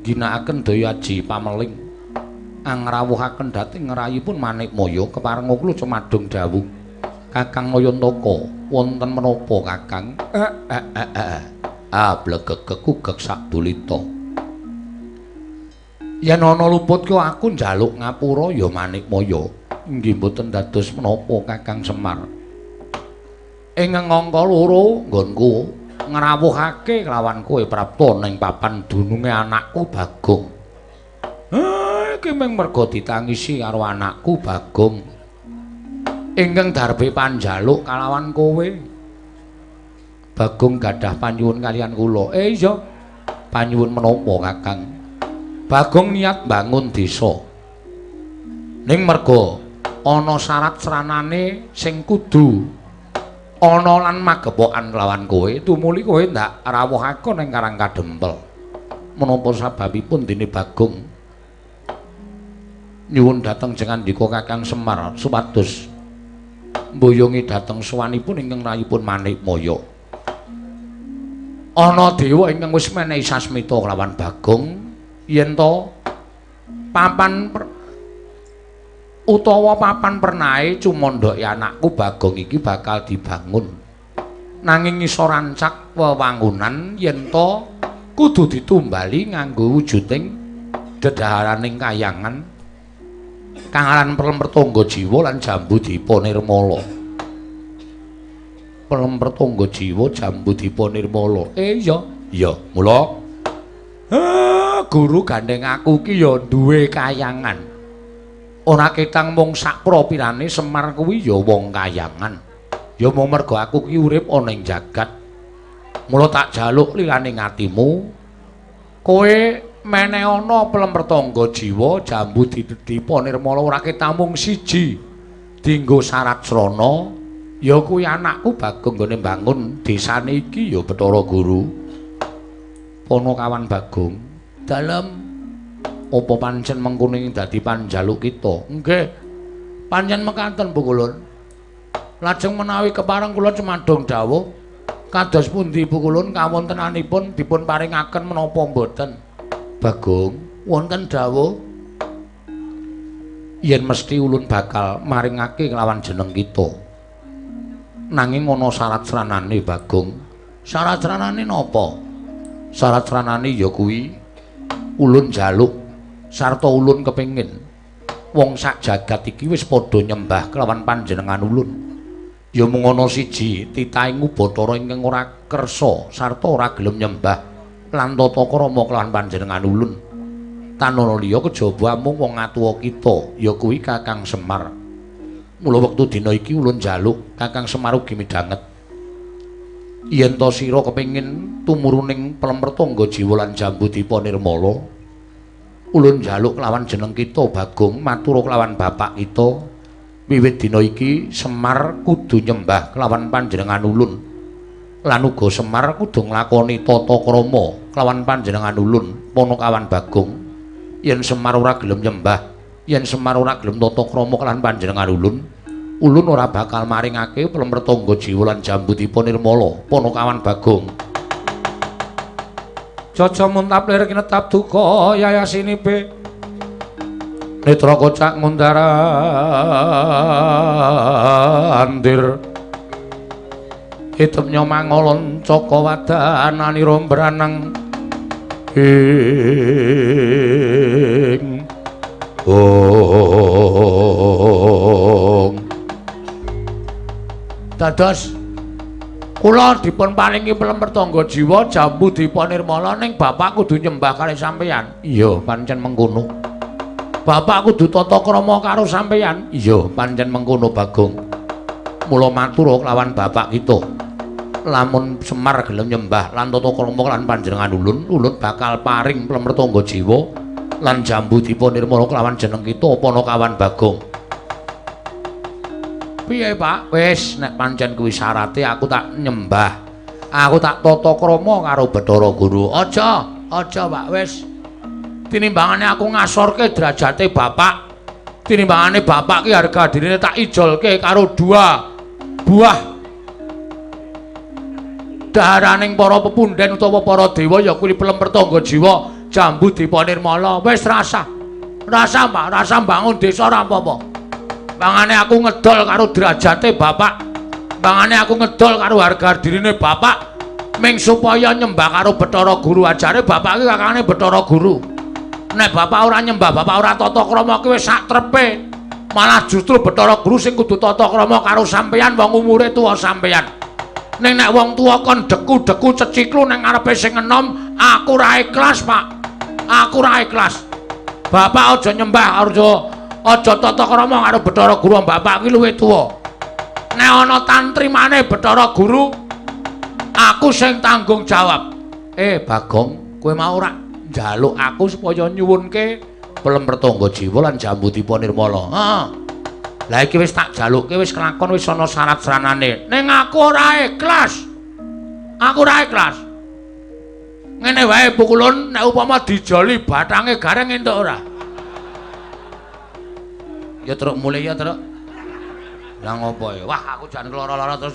ginakaken daya aji pameling angrawuhaken dhateng ngrayipun Manikmaya kepareng kula cumadung dawuh Kakang Nayantaka wonten menapa Kakang blegegekugek sadulita yen ana luput ku aku njaluk ngapura ya Manikmaya inggih mboten dados menapa Kakang Semar ing ngangka loro nggonku ngrawuhake kelawan kowe prapta ning papan dununge anakku Bagong iki mung merga ditangisi karo anakku Bagong ingkang darbe panjaluk kalawan kowe Bagong gadah panyuwun kalian kula iya panyuwun menapa Kakang Bagong niat bangun desa ning merga ana syarat sranane sing kudu ana lan magepokan kelawan kowe tumuli kowe ndak rawuhake ning Karang Kadempel menapa sababipun dene Bagong nyuwun dhateng jengandika Kakang Semar supados mboyongi dhateng sowanipun ingkang rayipun Manikmaya ana dewa ingkang wis menehi sasmita kelawan Bagong yen to papan utawa papan pernahe cumondoke anakku Bagong iki bakal dibangun nanging iso rancak wewangunan yen to kudu ditumbali nganggo wujuding dedaharaning kayangan kang aran Perlempertangga Jiwa lan Jambudipa Nirmala Perlempertangga Jiwa Jambudipa Nirmala iya Iya, mula guru gandeng aku ki ya duwe kayangan. Ora ketang mung sak propirane Semar kuwi ya wong kayangan. Ya mung mergo aku ki urip ana ing jagat. Mula tak jaluk liraning atimu kowe meneh ana pelempertangga jiwa jambu dipa nirmala ora ketang mung siji dienggo syarat srana ya kuwi anakku Bagong nggone mbangun desane iki ya Bathara Guru. Ponokawan Bagong dalem apa pancen mengkono ing dadi panjaluk kita? Nggih. Pancen mekaten Bu Kulun. Lajeng menawi kepareng kula cumadong dawuh kados pundi Bu Kulun kawontenanipun dipun paringaken menapa mboten? Bagong, wonten dawuh yen mesti ulun bakal maringake kelawan jeneng kita. Nanging ana syarat sranane Bagong. Syarat sranane napa? Syarat sranane ya kuwi ulun jaluk sarta ulun kepengin wong sak jagat iki wis padha nyembah kelawan panjenengan ulun. Ya mung ana siji titahing Bathara ingkang ora kersa sarta ora gelem nyembah lan tata krama kelawan panjenengan ulun. Tanana liya kejaba mung wong atuwa kita ya kuwi Kakang Semar. Mula wektu dina iki ulun jaluk Kakang Semar ugi midhanget yen to sira kepengin tumuruning pelempertangga jiwa lan jambu dipa nirmala ulun jaluk kelawan jeneng kita Bagong matur kelawan bapak kita wiwit dina iki Semar kudu nyembah kelawan panjenengan ulun lan uga Semar kudu nglakoni tata krama kelawan panjenengan ulun Ponokawan Bagong. Yen Semar ora gelem nyembah, yen Semar ora gelem tata krama kelawan panjenengan ulun ora bakal maringake pelempertangga jiwa lan jambu dipa nirmala Ponokawan Bagong. Jaja muntap lir kinetap duka yayasinipe netra kocak ngundarandir hidup nyomangolon coko wadanani rombranang ing dados kula dipun paringi pelempertangga jiwa jambu dipa nirmala ning bapak kudu nyembah kali sampeyan. Iya pancen mengkono. Bapak kudu tata krama karo sampeyan. Iya pancen mengkono Bagong. Mula matur kelawan bapak kita. Lamun Semar gelem nyembah lan tata krama lan panjenengan ulun bakal paring pelempertangga jiwa lan jambu dipa nirmala kelawan jeneng kita Ponokawan Bagong. Piye Pak? Wis nek pancen kuwi syarate aku tak nyembah. Aku tak tata krama karo Bathara Guru. Aja Pak wis. Tinimbangane aku ngasorke derajate bapak. Tinimbangane bapak ki harga dirine tak ijolke karo dua buah daharaning para pepunden utawa para dewa ya kuwi pelempertangga jiwa jambu dipa nirmala. Wis rasa Pak, rasa bangun desa ora apa-apa. Bangane aku ngedol karo derajate bapak. Bangane aku ngedol karo harga dirine bapak. Ming supaya nyembah karo Bathara Guru ajare bapak iki kakangane Bathara Guru. Nek bapak ora nyembah, bapak ora tata krama ki wis sak trepe. Malah justru Bathara Guru sing kudu tata krama karo sampeyan wong umure tuwa sampeyan. Ning nek wong tuwa kon deku-deku ceciklu ning ngarepe sing enom, aku ora ikhlas, Pak. Aku ora ikhlas. Bapak aja nyembah, aja tata krama karo Bathara Guru, bapak ki luwih tuwa. Nek ana tantrimane Bathara Guru, aku sing tanggung jawab. Bagong, kowe mau ora njaluk aku supaya nyuwunke pelempertangga jiwa lan jambu dipa nirmala. Heeh. Lah iki wis tak jalukke wis kelakon wis ana syarat-syaratane. Ning aku ora ikhlas. Aku ora ikhlas. Ngene wae Bu Kulun, nek upama dijoli bathange gareng entuk ora? Ya truk mulih ya truk. Lah ngopo ya? Wah aku jan lara-lara terus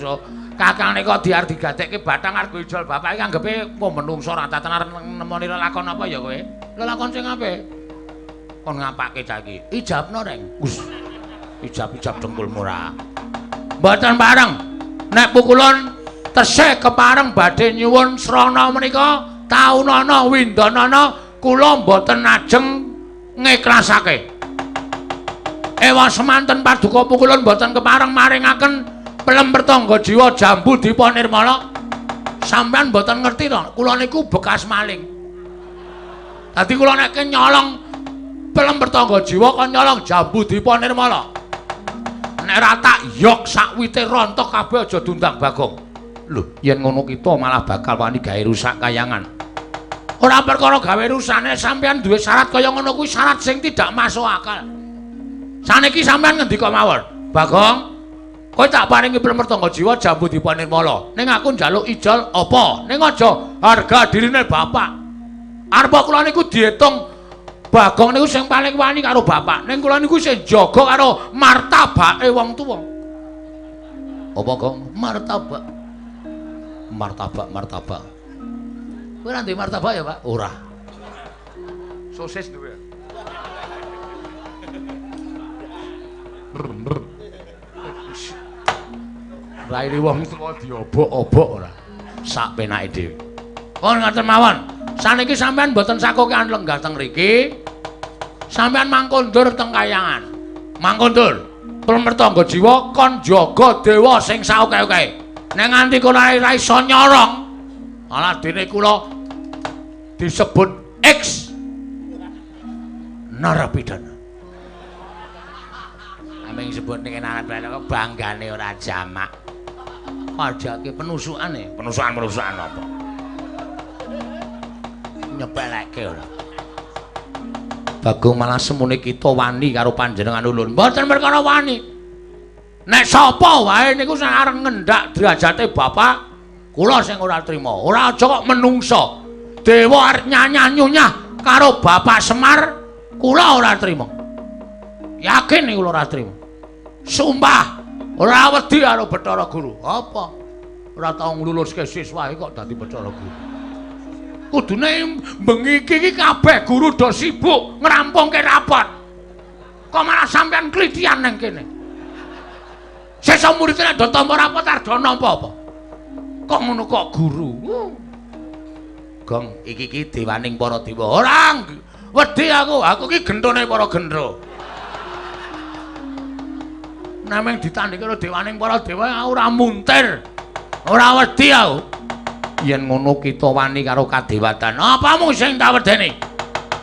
kakang nika diar digatekke bathang arep ijol bapak iki anggepe kok menungso ra tetenar nemoni lelakon apa ya kowe? Lelakon sing apik. Kon ngapake cah iki? Ijabno reng. Wis. Ijab-ijab dengkulmu ra. Mboten pareng. Nek pukulun tesih kepareng badhe nyuwun srana menika taunana windanana kula mboten ajeng ngiklasake. Ewa semanten paduka pukulun mboten kepareng maringaken pelempertangga jiwa jambu dipa nirmala Sampeyan mboten ngerti to, kula niku bekas maling. Dadi kula nek nyolong pelem pertangga jiwa kon nyolong jambu dipa nirmala. Nek ra tak yok sakwite rontok kabeh aja diundang Bagong. Lho, yen ngono kita malah bakal wani gawe rusak kayangan. Ora perkara gawe rusane sampeyan duwe syarat kaya ngono kuwi syarat sing tidak masuk akal. Saniki sampeyan ngendika mawon, Bagong, kowe tak paringi pelem pertangga jiwa jambu dipa nirmala. Ning aku njaluk ijol apa? Ning aja harga dirine bapak. Arep kula niku diitung Bagong niku sing paling wani karo bapak. Ning kula niku sing jaga karo martabake wong tuwa. Apa, Gong? Martabak. Martabak. Kowe ora ndek martabak ya, Pak? Ora. Sosis duwe. Raine wong tuwa diobok-obok ora. Sak penake dhewe. Kon ngaten mawon. Saniki sampean mboten sakokean lenggah teng mriki. Sampean mangkondur teng kayangan. Mangkondur. Permertangga jiwa kon jaga dewa sing saoke-oke. Nek nganti kula ora iso nyorong, malah dene kula disebut X narapidana. Ameng sebut ning narapidana kok banggane ora jamak. Pajake penusukane, penusukan apa? Nyepelekke ora. Bagong malah semune kita wani karo panjenengan ulun. Mboten perkara wani. Nek sapa wae niku sing arep ngendhak derajate bapak, kula sing ora trima. Ora aja kok menungso. Dewa arep nyanyah-nyunyah karo Bapak Semar, kula ora trima. Yakin kula ora trima. Sumpah ora wedi karo Bathara Guru. Apa? Ora tau ngluluske siswae kok dadi Bathara Guru. Kudune bengi iki kabeh guru do sibuk ngrampungke rapot. Kok malah sampean klitian nang kene. Sesa murid nek do tampa rapot arep nampa apa? Kok ngono kok guru? Gong iki dewaning para dewa. Ora wedi aku ki gentone para gendro. Nameng ditandhiki karo dewaning para dewa ora muntir. Ora wedi aku. Yen ngono kita wani karo kadewatan. Apamu sing tak wedeni?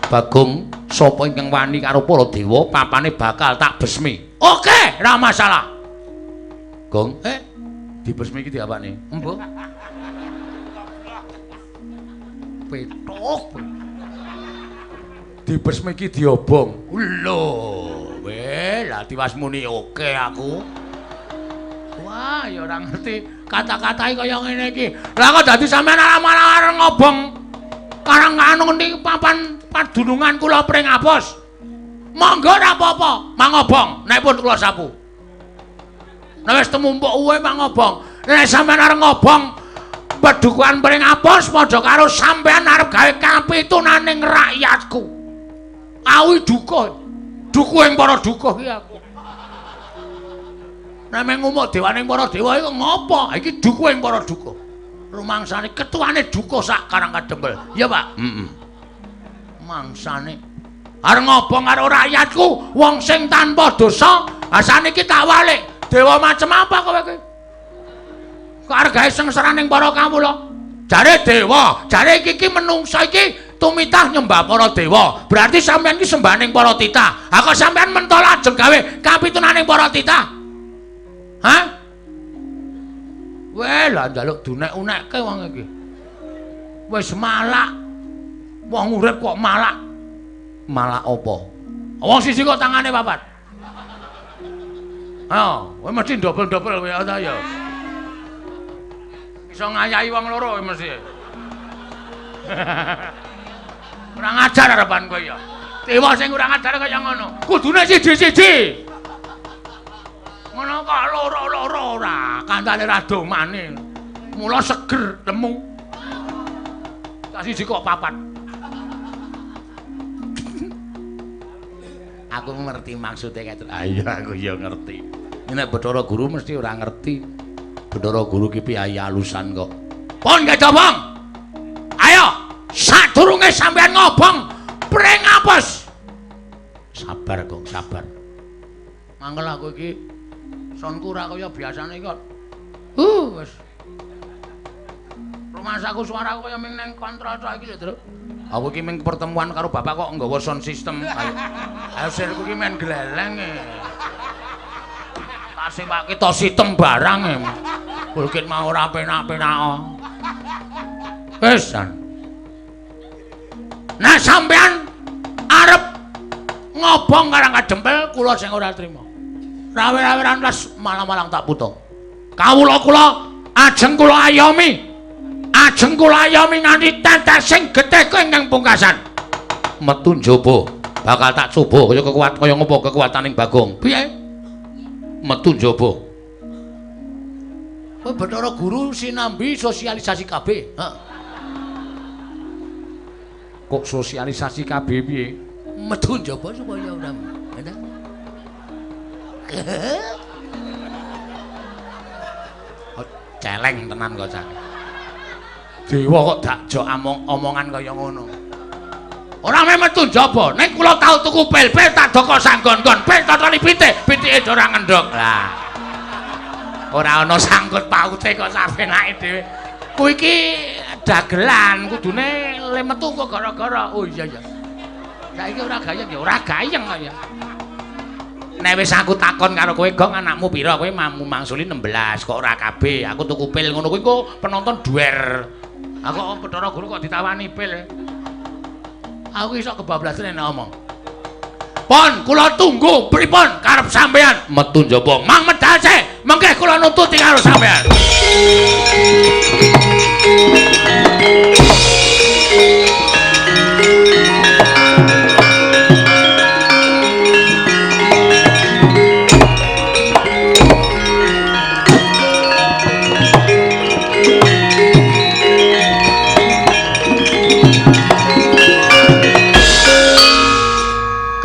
Bagong, sapa ingkang wani karo para dewa, papane bakal tak besmi. Oke, ora masalah. Gong, dibesmi iki diapane? Embuh. Petok. Dibesmi iki diobong. Lho, lah tiwas muni oke aku. Wah, ya ora ngerti kata-katae kaya ngene iki. Lah kok dadi sampean malah arep ngobong karang anu ngendi papan padunungan kula pring abos. Monggo ora apa-apa, mangobong nek pun kula sapu. Nek wis temumpuk uwe mangobong. Nek sampean arep ngobong padukuhan pring abos padha karo sampean arep gawe kapitunaning rakyatku. Awi duka. Dukuhing para dukuh iki aku. Nek ngumuk dewaning para dewa iku ngopo? Iki dukuhing para dukuh. Rumangsane ketuane dukuh sak Karang Kadempel. Iya, Pak? Heeh. Mangsane arep ngobong karo rakyatku, wong sing tanpa dosa, asane iki tak walik. Dewa macem apa kowe iki? Kok arep gawe sengsaraning para kawula? Jare dewa, jare iki menungsa iki tumitah nyembah para dewa. Berarti sampean iki sembahaning para titah. Ha kok sampean mentol ajeng gawe kapitunaning para titah? Hah? Weh lah njaluk dunek-unekke wong iki. Wis malak. Wong urip kok malak. Malak apa? Wong siji kok tangane papat. Ayo, kowe mesti dobel-dobel kowe ta ya. Iso ngayahi wong loro kowe mesti. Kurang ajar arepan kowe ya. Dewa sing kurang ajar kaya ngono. Kudune siji-siji. Ngono kok loro-loro ora, kancane ra domane. Mula seger temu. Tak siji kok papat. Aku ngerti maksudnya kayak itu. Ayo aku ya ngerti. Nek Bathara Guru mesti ora ngerti. Bathara Guru ki piye alusan kok. Pon ngejobong. Ayo, sadurunge sampean ngobong pring apes. Sabar, Gong, sabar. Mangkel aku iki sonku ora kaya biasane kok. Wis. Masaku suaraku kaya ming nang kontraca iki lho, Tru. Aku iki ming pertemuan karo bapak kok nggawa sound system. Ayo sirku iki men gleleng e. Tasih Pak kita sitem barang e. Bulkit mau ora penak-penak. Wis. Nah sampean arep ngobong karang kadempel kula sing ora trima. Rawe-rawe rantas malang-malang tak puto. Kawula ajeng kula ayomi. Ajeng kula ayomi nganti tetes sing getih kowe ingkang pungkasan. Metu njaba bakal tak coba kaya ngopo kekuataning Bagong. Piye? Metu njaba. Kowe Bathara Guru sinambi sosialisasi kabeh. Heeh. Kok sosialisasi kabeh piye? Metu njaba supaya ora. Ngoten. Celeng tenan kok Cak. Dewa kok dak jok omongan kaya ngono. Ora metu njaba, ning kula tau tuku pil-pil tak doko sanggon-gon, pil totoli pitike ora ngendhok. Lah. Ora ana sangkut paute kok sapenake dhewe. Kuwi iki dagelan, kudune le metu kok gara-gara. Oh iya ya. Saiki ora gayeng ya, ora gayeng kok ya. Nek wis aku takon karo kowe, Gong, anakmu pira? Kowe mangsuli 16, kok ora kabeh. Aku tuku pil ngono kuwi kok penonton duer. Aku Bathara Guru kok ditawani pil. Aku iso kebablasan nek ngomong. Pon, kula tunggu pripun karep sampean? Metu njaba. Mang medal sik, mengke kula nututi karo sampean.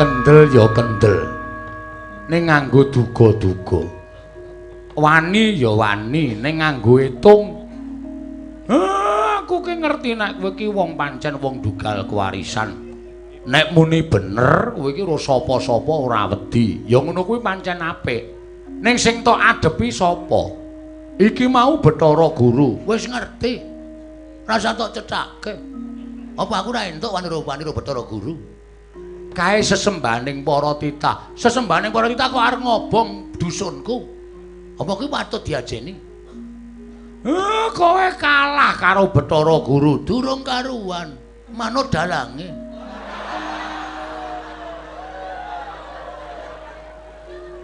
Kendel ya kendel ning nganggo duga-duga, wani ya wani ning nganggo etung. Aku ki ngerti nek kowe ki wong pancen wong dugal kewarisan. Nek muni bener kowe ki ora sapa-sapa ora wedi, ya ngono kuwi pancen apik. Ning sing tok adepi sapa? Iki mau Bathara Guru wis ngerti, rasa tok cethake. Apa aku ora entuk wani-wani Bathara Guru? Kae sesembaning para titah. Sesembaning para titah kok arep ngobong dusunku. Apa kuwi patut diajeni? Kowe kalah karo Bathara Guru, durung karuan. Manut dalange.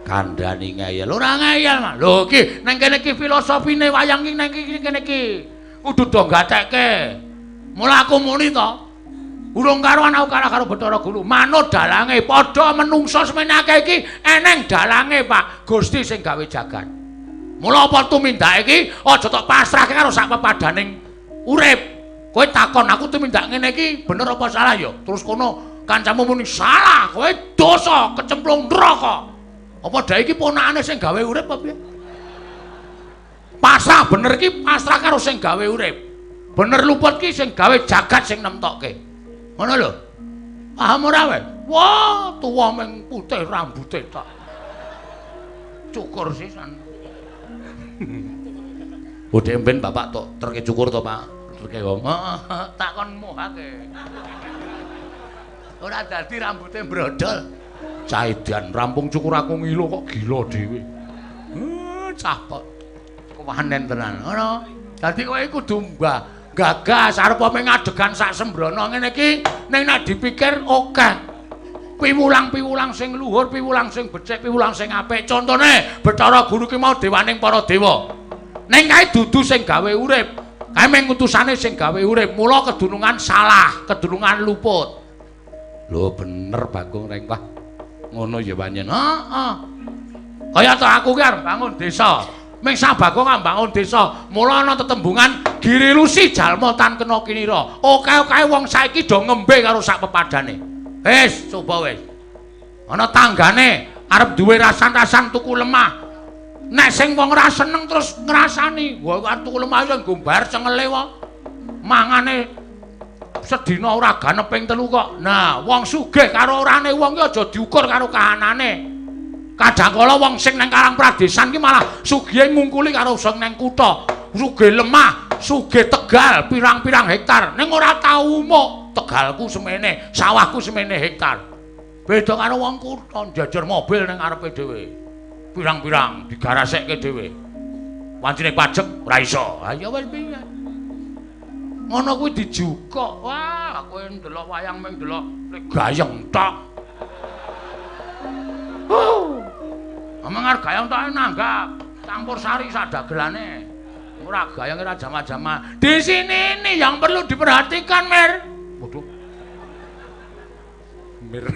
Kandhani ngeyel, ora ngeyel mah. Lho iki nang kene iki filosofine wayang iki nang kene iki. Kudu do gatekke. Mula aku muni to. Urung karuan aku kalah karo Bathara Guru. Manut dalange padha menungso semenake iki eneng dalange, Pak. Gusti sing gawe jagat. Mula apa tumindake iki aja tok pasrahke karo sak pepadaning urip. Kowe takon aku tumindak ngene iki bener apa salah ya? Terus kono kancamu muni salah, kowe dosa kecemplung neraka. Apa dhae iki ponakane sing gawe urip apa piye? Pasrah bener iki pasrah karo sing gawe urip. Bener luput ki sing gawe jagat sing nemtokke. Ngono lho. Paham ora wae? Wah, tuwa meng putih rambuté tak. Cukur sisan. Bodhe mben bapak tok terke cukur to, Pak. Terke wong. Heeh, takon mohake. Ora dadi rambute brodol. Caidan rampung cukur aku ngilo kok gila dhewe. Cah kok kewanen tenan. Ngono. Dadi kowe kudu gagas arep meng adegan sak sembrono ngene iki ning nek dipikir akeh piwulang-piwulang sing luhur, piwulang sing becik, piwulang sing apik. Contone Bathara Guru ki mau dewaning para dewa. Ning kae dudu sing gawe urip. Kae meng utusane sing gawe urip. Mula kedunungan salah, kedunungan luput. Lho bener Bagong Reng Wah. Ngono ya pancen. Heeh. Kaya to aku ki arep bangun desa. Ming Bagong mbangun desa, mula ana tetembungan Giri Lusi jalma tan kena kinira. Oke-oke wong saiki do ngembe karo sak pepadane. Wis, coba wis. Ana tanggane arep duwe rasan-rasan tuku lemah. Nek sing wong ora seneng terus ngrasani, wah arep tuku lemah yo ngombar cengele wae. Mangane sedina ora ganep ping 3 kok. Nah, wong sugih karo orane wong ki aja diukur karo kahanane. Kadangkala wong sing nang Karang Pradesan ki malah sugih ngungkuli karo sing nang kutha. Sugih lemah, sugih Tegal pirang-pirang hektar ning ora tau muk. Tegalku semene, sawahku semene hektar. Beda karo wong kutha jajar mobil ning ngarepe dhewe. Pirang-pirang digarasekke dhewe. Wancine pajek ora iso. Ha ya wis piye. Ngono kuwi dijukok. Wah, kowe ndelok wayang mung ndelok gayeng tok. Amangar gayeng tok nanggap campur sari sadagelane. Ora gayeng ora jama-jama. Di sini ini yang perlu diperhatikan, Mir. Waduh. Mir.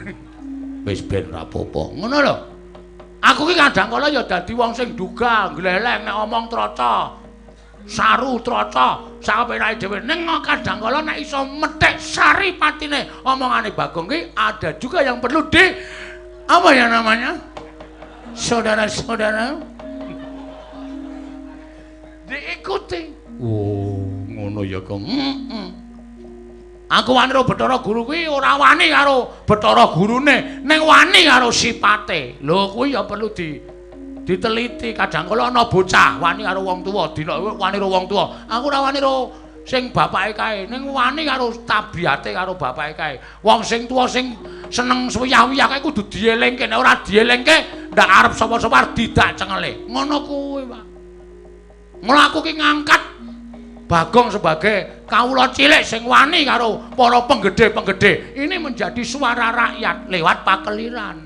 Wis ben ora apa-apa. Ngono lho. Aku ki kadang kala ya dadi wong sing duga, gleleng nek omong traca. Saru traca, sakepenake dhewe. Ning kadang kala nek iso methek sari patine omongane Bagong ki ada juga yang perlu di apa ya namanya? Saudara-saudara diikuti. Oh, ngono ya, Kang. Aku wani karo Bathara Guru kuwi ora wani karo Bathara Gurune, ning wani karo sipate. Lho kuwi ya perlu diteliti. Kadang kala ana bocah wani karo wong tuwa, dina wani karo wong tuwa. Aku ora wani karo sing bapake kae, ning wani karo tabiate karo bapake kae. Wong sing tuwa sing seneng suwiyah-wiyah kae kudu dielingke, nek ora dielingke ndak arep sapa-sapa arep didak cengele. Ngono kuwi, Pak. Mula aku ki ngangkat Bagong sebagai kawula cilik sing wani karo para penggede-penggede. Ini menjadi suara rakyat lewat pakeliran.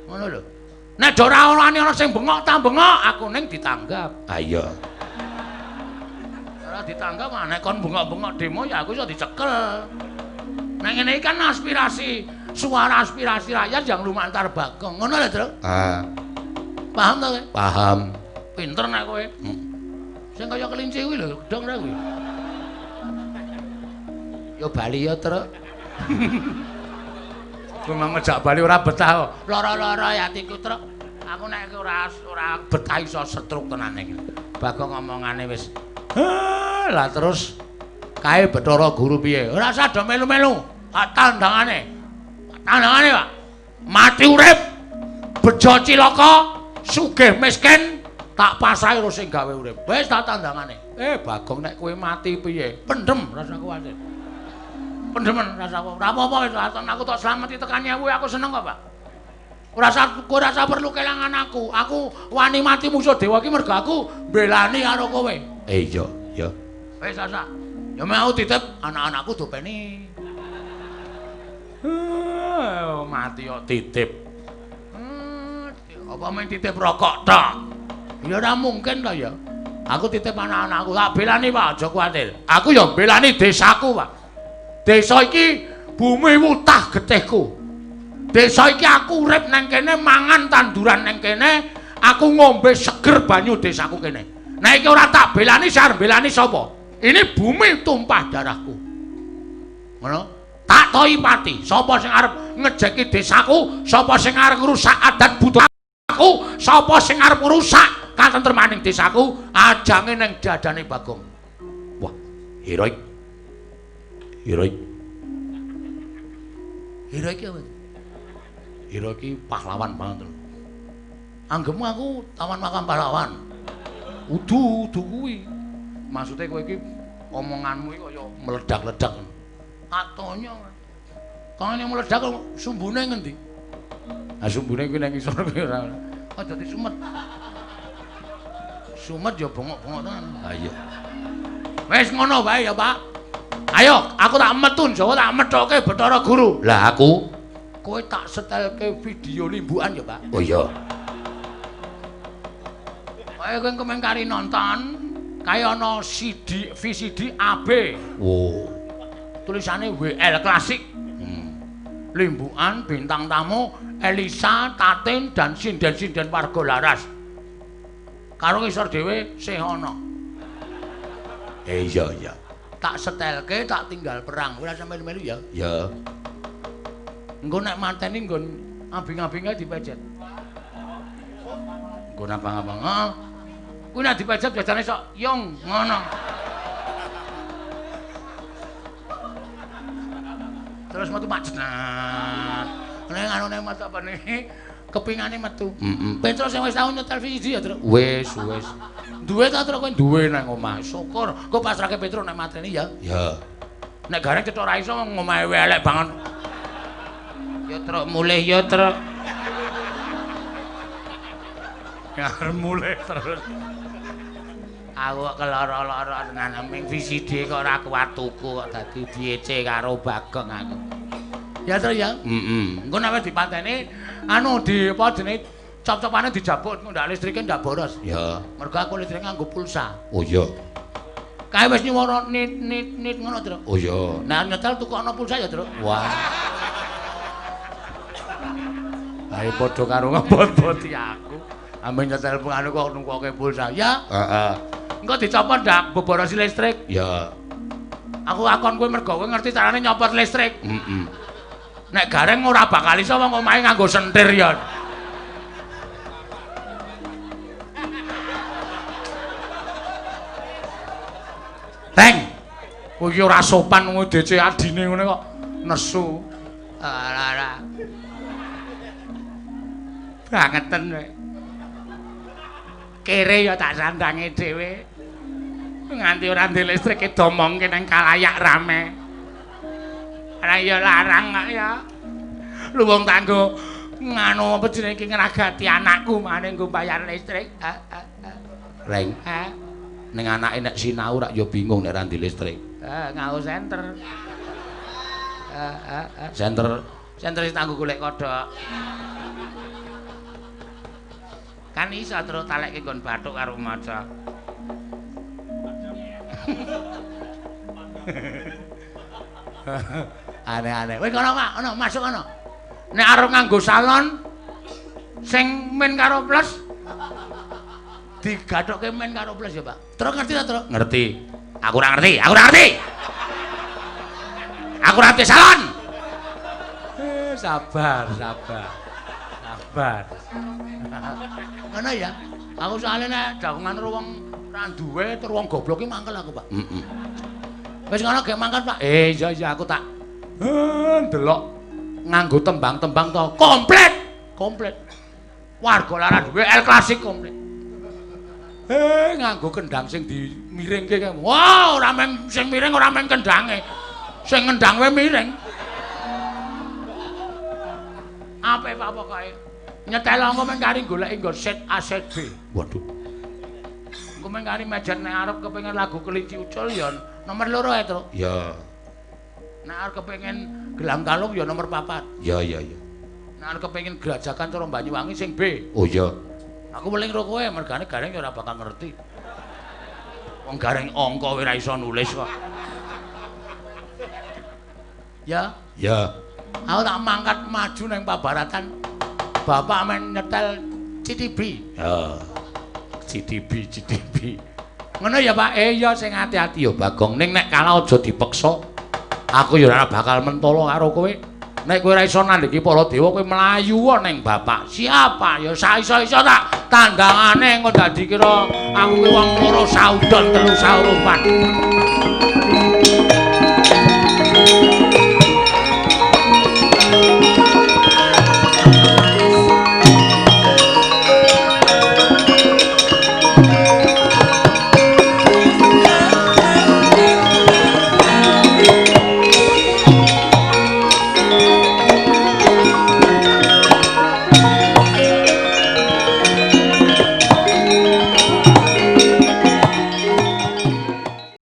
Ngono lho. Nek ora wani ana sing bengok ta bengok, aku ning ditanggap. Ha iya. Ora ditanggap nek kon bengok-bengok demo ya aku iso dicekel. Nek ngene iki kan aspirasi, suara aspirasi rakyat yang lumantar Bagong. Ngono lho, Tru? Paham ta kowe? Paham. Pinter nek kowe. Sing kaya kelinci kuwi lho, gedhong ra kuwi. Ya bali ya, Truk. Kowe mau ngejak bali ora betah kok. Lara-lara atiku, Truk. Aku nek ora betah iso setruk tenan iki. Bagong omongane wis. Lah terus kae Bathara Guru piye? Ora usah do melu-melu. Tandangane. Tandangane, Pak. Mati urip, bejo cilaka, sugih miskin. Tak pasahe karo sing gawe urip. Wis tak tandangane. Bagong nek kowe mati piye? Pendem rasa kuwatir. Pendemen rasa ora apa-apa wis aku tak slameti tekan nyewu aku seneng kok, Pak. Ora usah perlu kelangan aku. Aku wani mati musuh dewa ki mergo aku mbelani karo kowe. Iya, ya. Wis rasa. Ya mau titip anak-anakku dopeni. Mati kok titip. Apa main titip rokok tok? Ya ora mungkin to ya. Aku titip anak-anakku, tak belani Pak, aja kuwatir. Aku ya belani desaku, Pak. Desa iki bumi wutah getihku. Desa iki aku urip nang kene, mangan tanduran nang kene, aku ngombe seger banyu desaku kene. Nah iki ora tak belani, sar belani sapa? Ini bumi tumpah darahku. Ngono? Tak tohi pati. Sapa sing arep ngejeki desaku, sapa sing arep ngrusak adat budhayaku, sapa sing arep ngrusak katentremaning desaku, ajange ning dadane Bagong. Wah, heroik. Heroik. Heroik apa? Heroik iki pahlawan banget lho. Anggemu aku taman makam pahlawan. Udu kuwi. Maksude kowe iki omonganmu iki kaya meledak-ledak. Katonyo. Kane meledak sumbune ngendi? Ah sumbune kuwi nang isor kuwi ora. Kok dadi sumet. Sumet ya bongok-bongok tenan. Ha iya. Wis ngono wae ya, Pak. Ayo, aku tak metu Jawa tak methoke Bathara Guru. Lah aku kowe tak setelke video limbukan ya, Pak. Oh iya. Kowe kemengkari nonton kaya ana CD VCD AB. Oh. Tulisane WL klasik. Limbukan bintang tamu Elisa, Tatin dan sinden-sinden warga laras. Karo ngisor dhewe Sehana. Iya iya. Tak setelke tak tinggal perang. Ora sampe melu ya. Ya. Engko nek mateni nggon abing-abinge dipecet. Engko napa-napa. Heeh. Kuwi nek dipecet jajane sok yong ngono. Terus metu macet. Nek anune metu apa nih? Kepingane metu. Petro sing wis tau nyetel video ya, Tru. Wis. Duwe ta terus kowe duwe nang omah. Syukur. Kok pasrahke Petruk nek matreni ya. Ya. Nek gareng cethuk ra iso ngomahe elek banget. Ya truk mulih ya truk. Ngar mulih terus. Aku kok keloro-loro tenan ming VCD kok ora kuat tuku kok dadi diece karo Bagong aku. Ya terus ya. Engko nek wis dipateni anu di apa jenenge cop-copane dijabut ndak listrike ndak boros. Ya. Mergo aku listrike nganggo pulsa. Oh iya. Kae wis nyuwara nit ngono, Truk. Oh iya. Nah nyetel tukokno pulsa ya, Truk. Wah. Ae padha karo ngebot-boti aku. Ame nyetel anu kok nukoke pulsa. Ya. Heeh. Engko dicopot ndak boborosi listrik. Ya. Aku akon kowe mergo kowe ngerti carane nyopot listrik. Heeh. Nek gareng ora bakal iso wong omahe nganggo sentir ya. Teng. Kowe iki ora sopan ngono DC adine ngene kok nesu. Alah. Bangeten kowe. Kere ya tak sandange dhewe. Nganti ora ndek listrik domongke nang kalayak rame. Ora ya larang kok ya. Lu wong tanggo nganu apa jenenge iki ngragati anakku maneh nggo bayar listrik. Reng. Ning anake nek sinau rak ya bingung nek ra ndek listrik. Ngau senter. Senter sing tanggo golek kodhok. Kan iso terus talekke nggon bathuk karo maca. Aneh-aneh. Wis kono, Pak, ono masuk ono. Nek arep nganggo salon sing men karo plus digathokke men karo plus ya, Pak. Terus ngerti ta, Terus? Ngerti. Aku ora ngerti. Aku ora ngerti salon. Sabar. Ngono ya. Aku soalnya nek dagungan karo wong ra duwe terus wong goblok iki mangkel aku, Pak. Heeh. Wis ngono ge mangkel, Pak. Iya aku tak ndelok nganggo tembang-tembang to komplit. Warga lara duwe El Klasik komplit. Nganggo kendang sing dimiringke kae. Wah, ora meng sing miring ora meng kendange. Sing ngendang wae miring. Apa pokoke. Nyetel engko men kari goleki nggo set A set B. Waduh. Engko men kari mejen nek arep kepengin lagu kelinci ucul ya nomor 2 ya, Truk. Ya. Nek arep kepengin gelang kalung ya nomor 4. Ya. Nek arep kepengin gerajakan cara Banyuwangi sing B. Oh iya. Aku weling karo kowe mergane gareng ya ora bakal ngerti. Wong gareng angka ora iso nulis kok. Ya. Aku tak mangkat maju ning pabaratan. Bapak men nyetel CTB. Ya. CTB. Ngono ya, Pak. Iya sing ati-ati Ya Bagong ning nek kalah aja dipeksa. Aku ya ora bakal mentolo karo kowe. Nek kowe ora iso nandhiki para dewa kowe mlayu ning bapak. Siapa? Ya saiso-iso tak tandangane engko dadi kira aku ki wong loro saudon telu saurupan.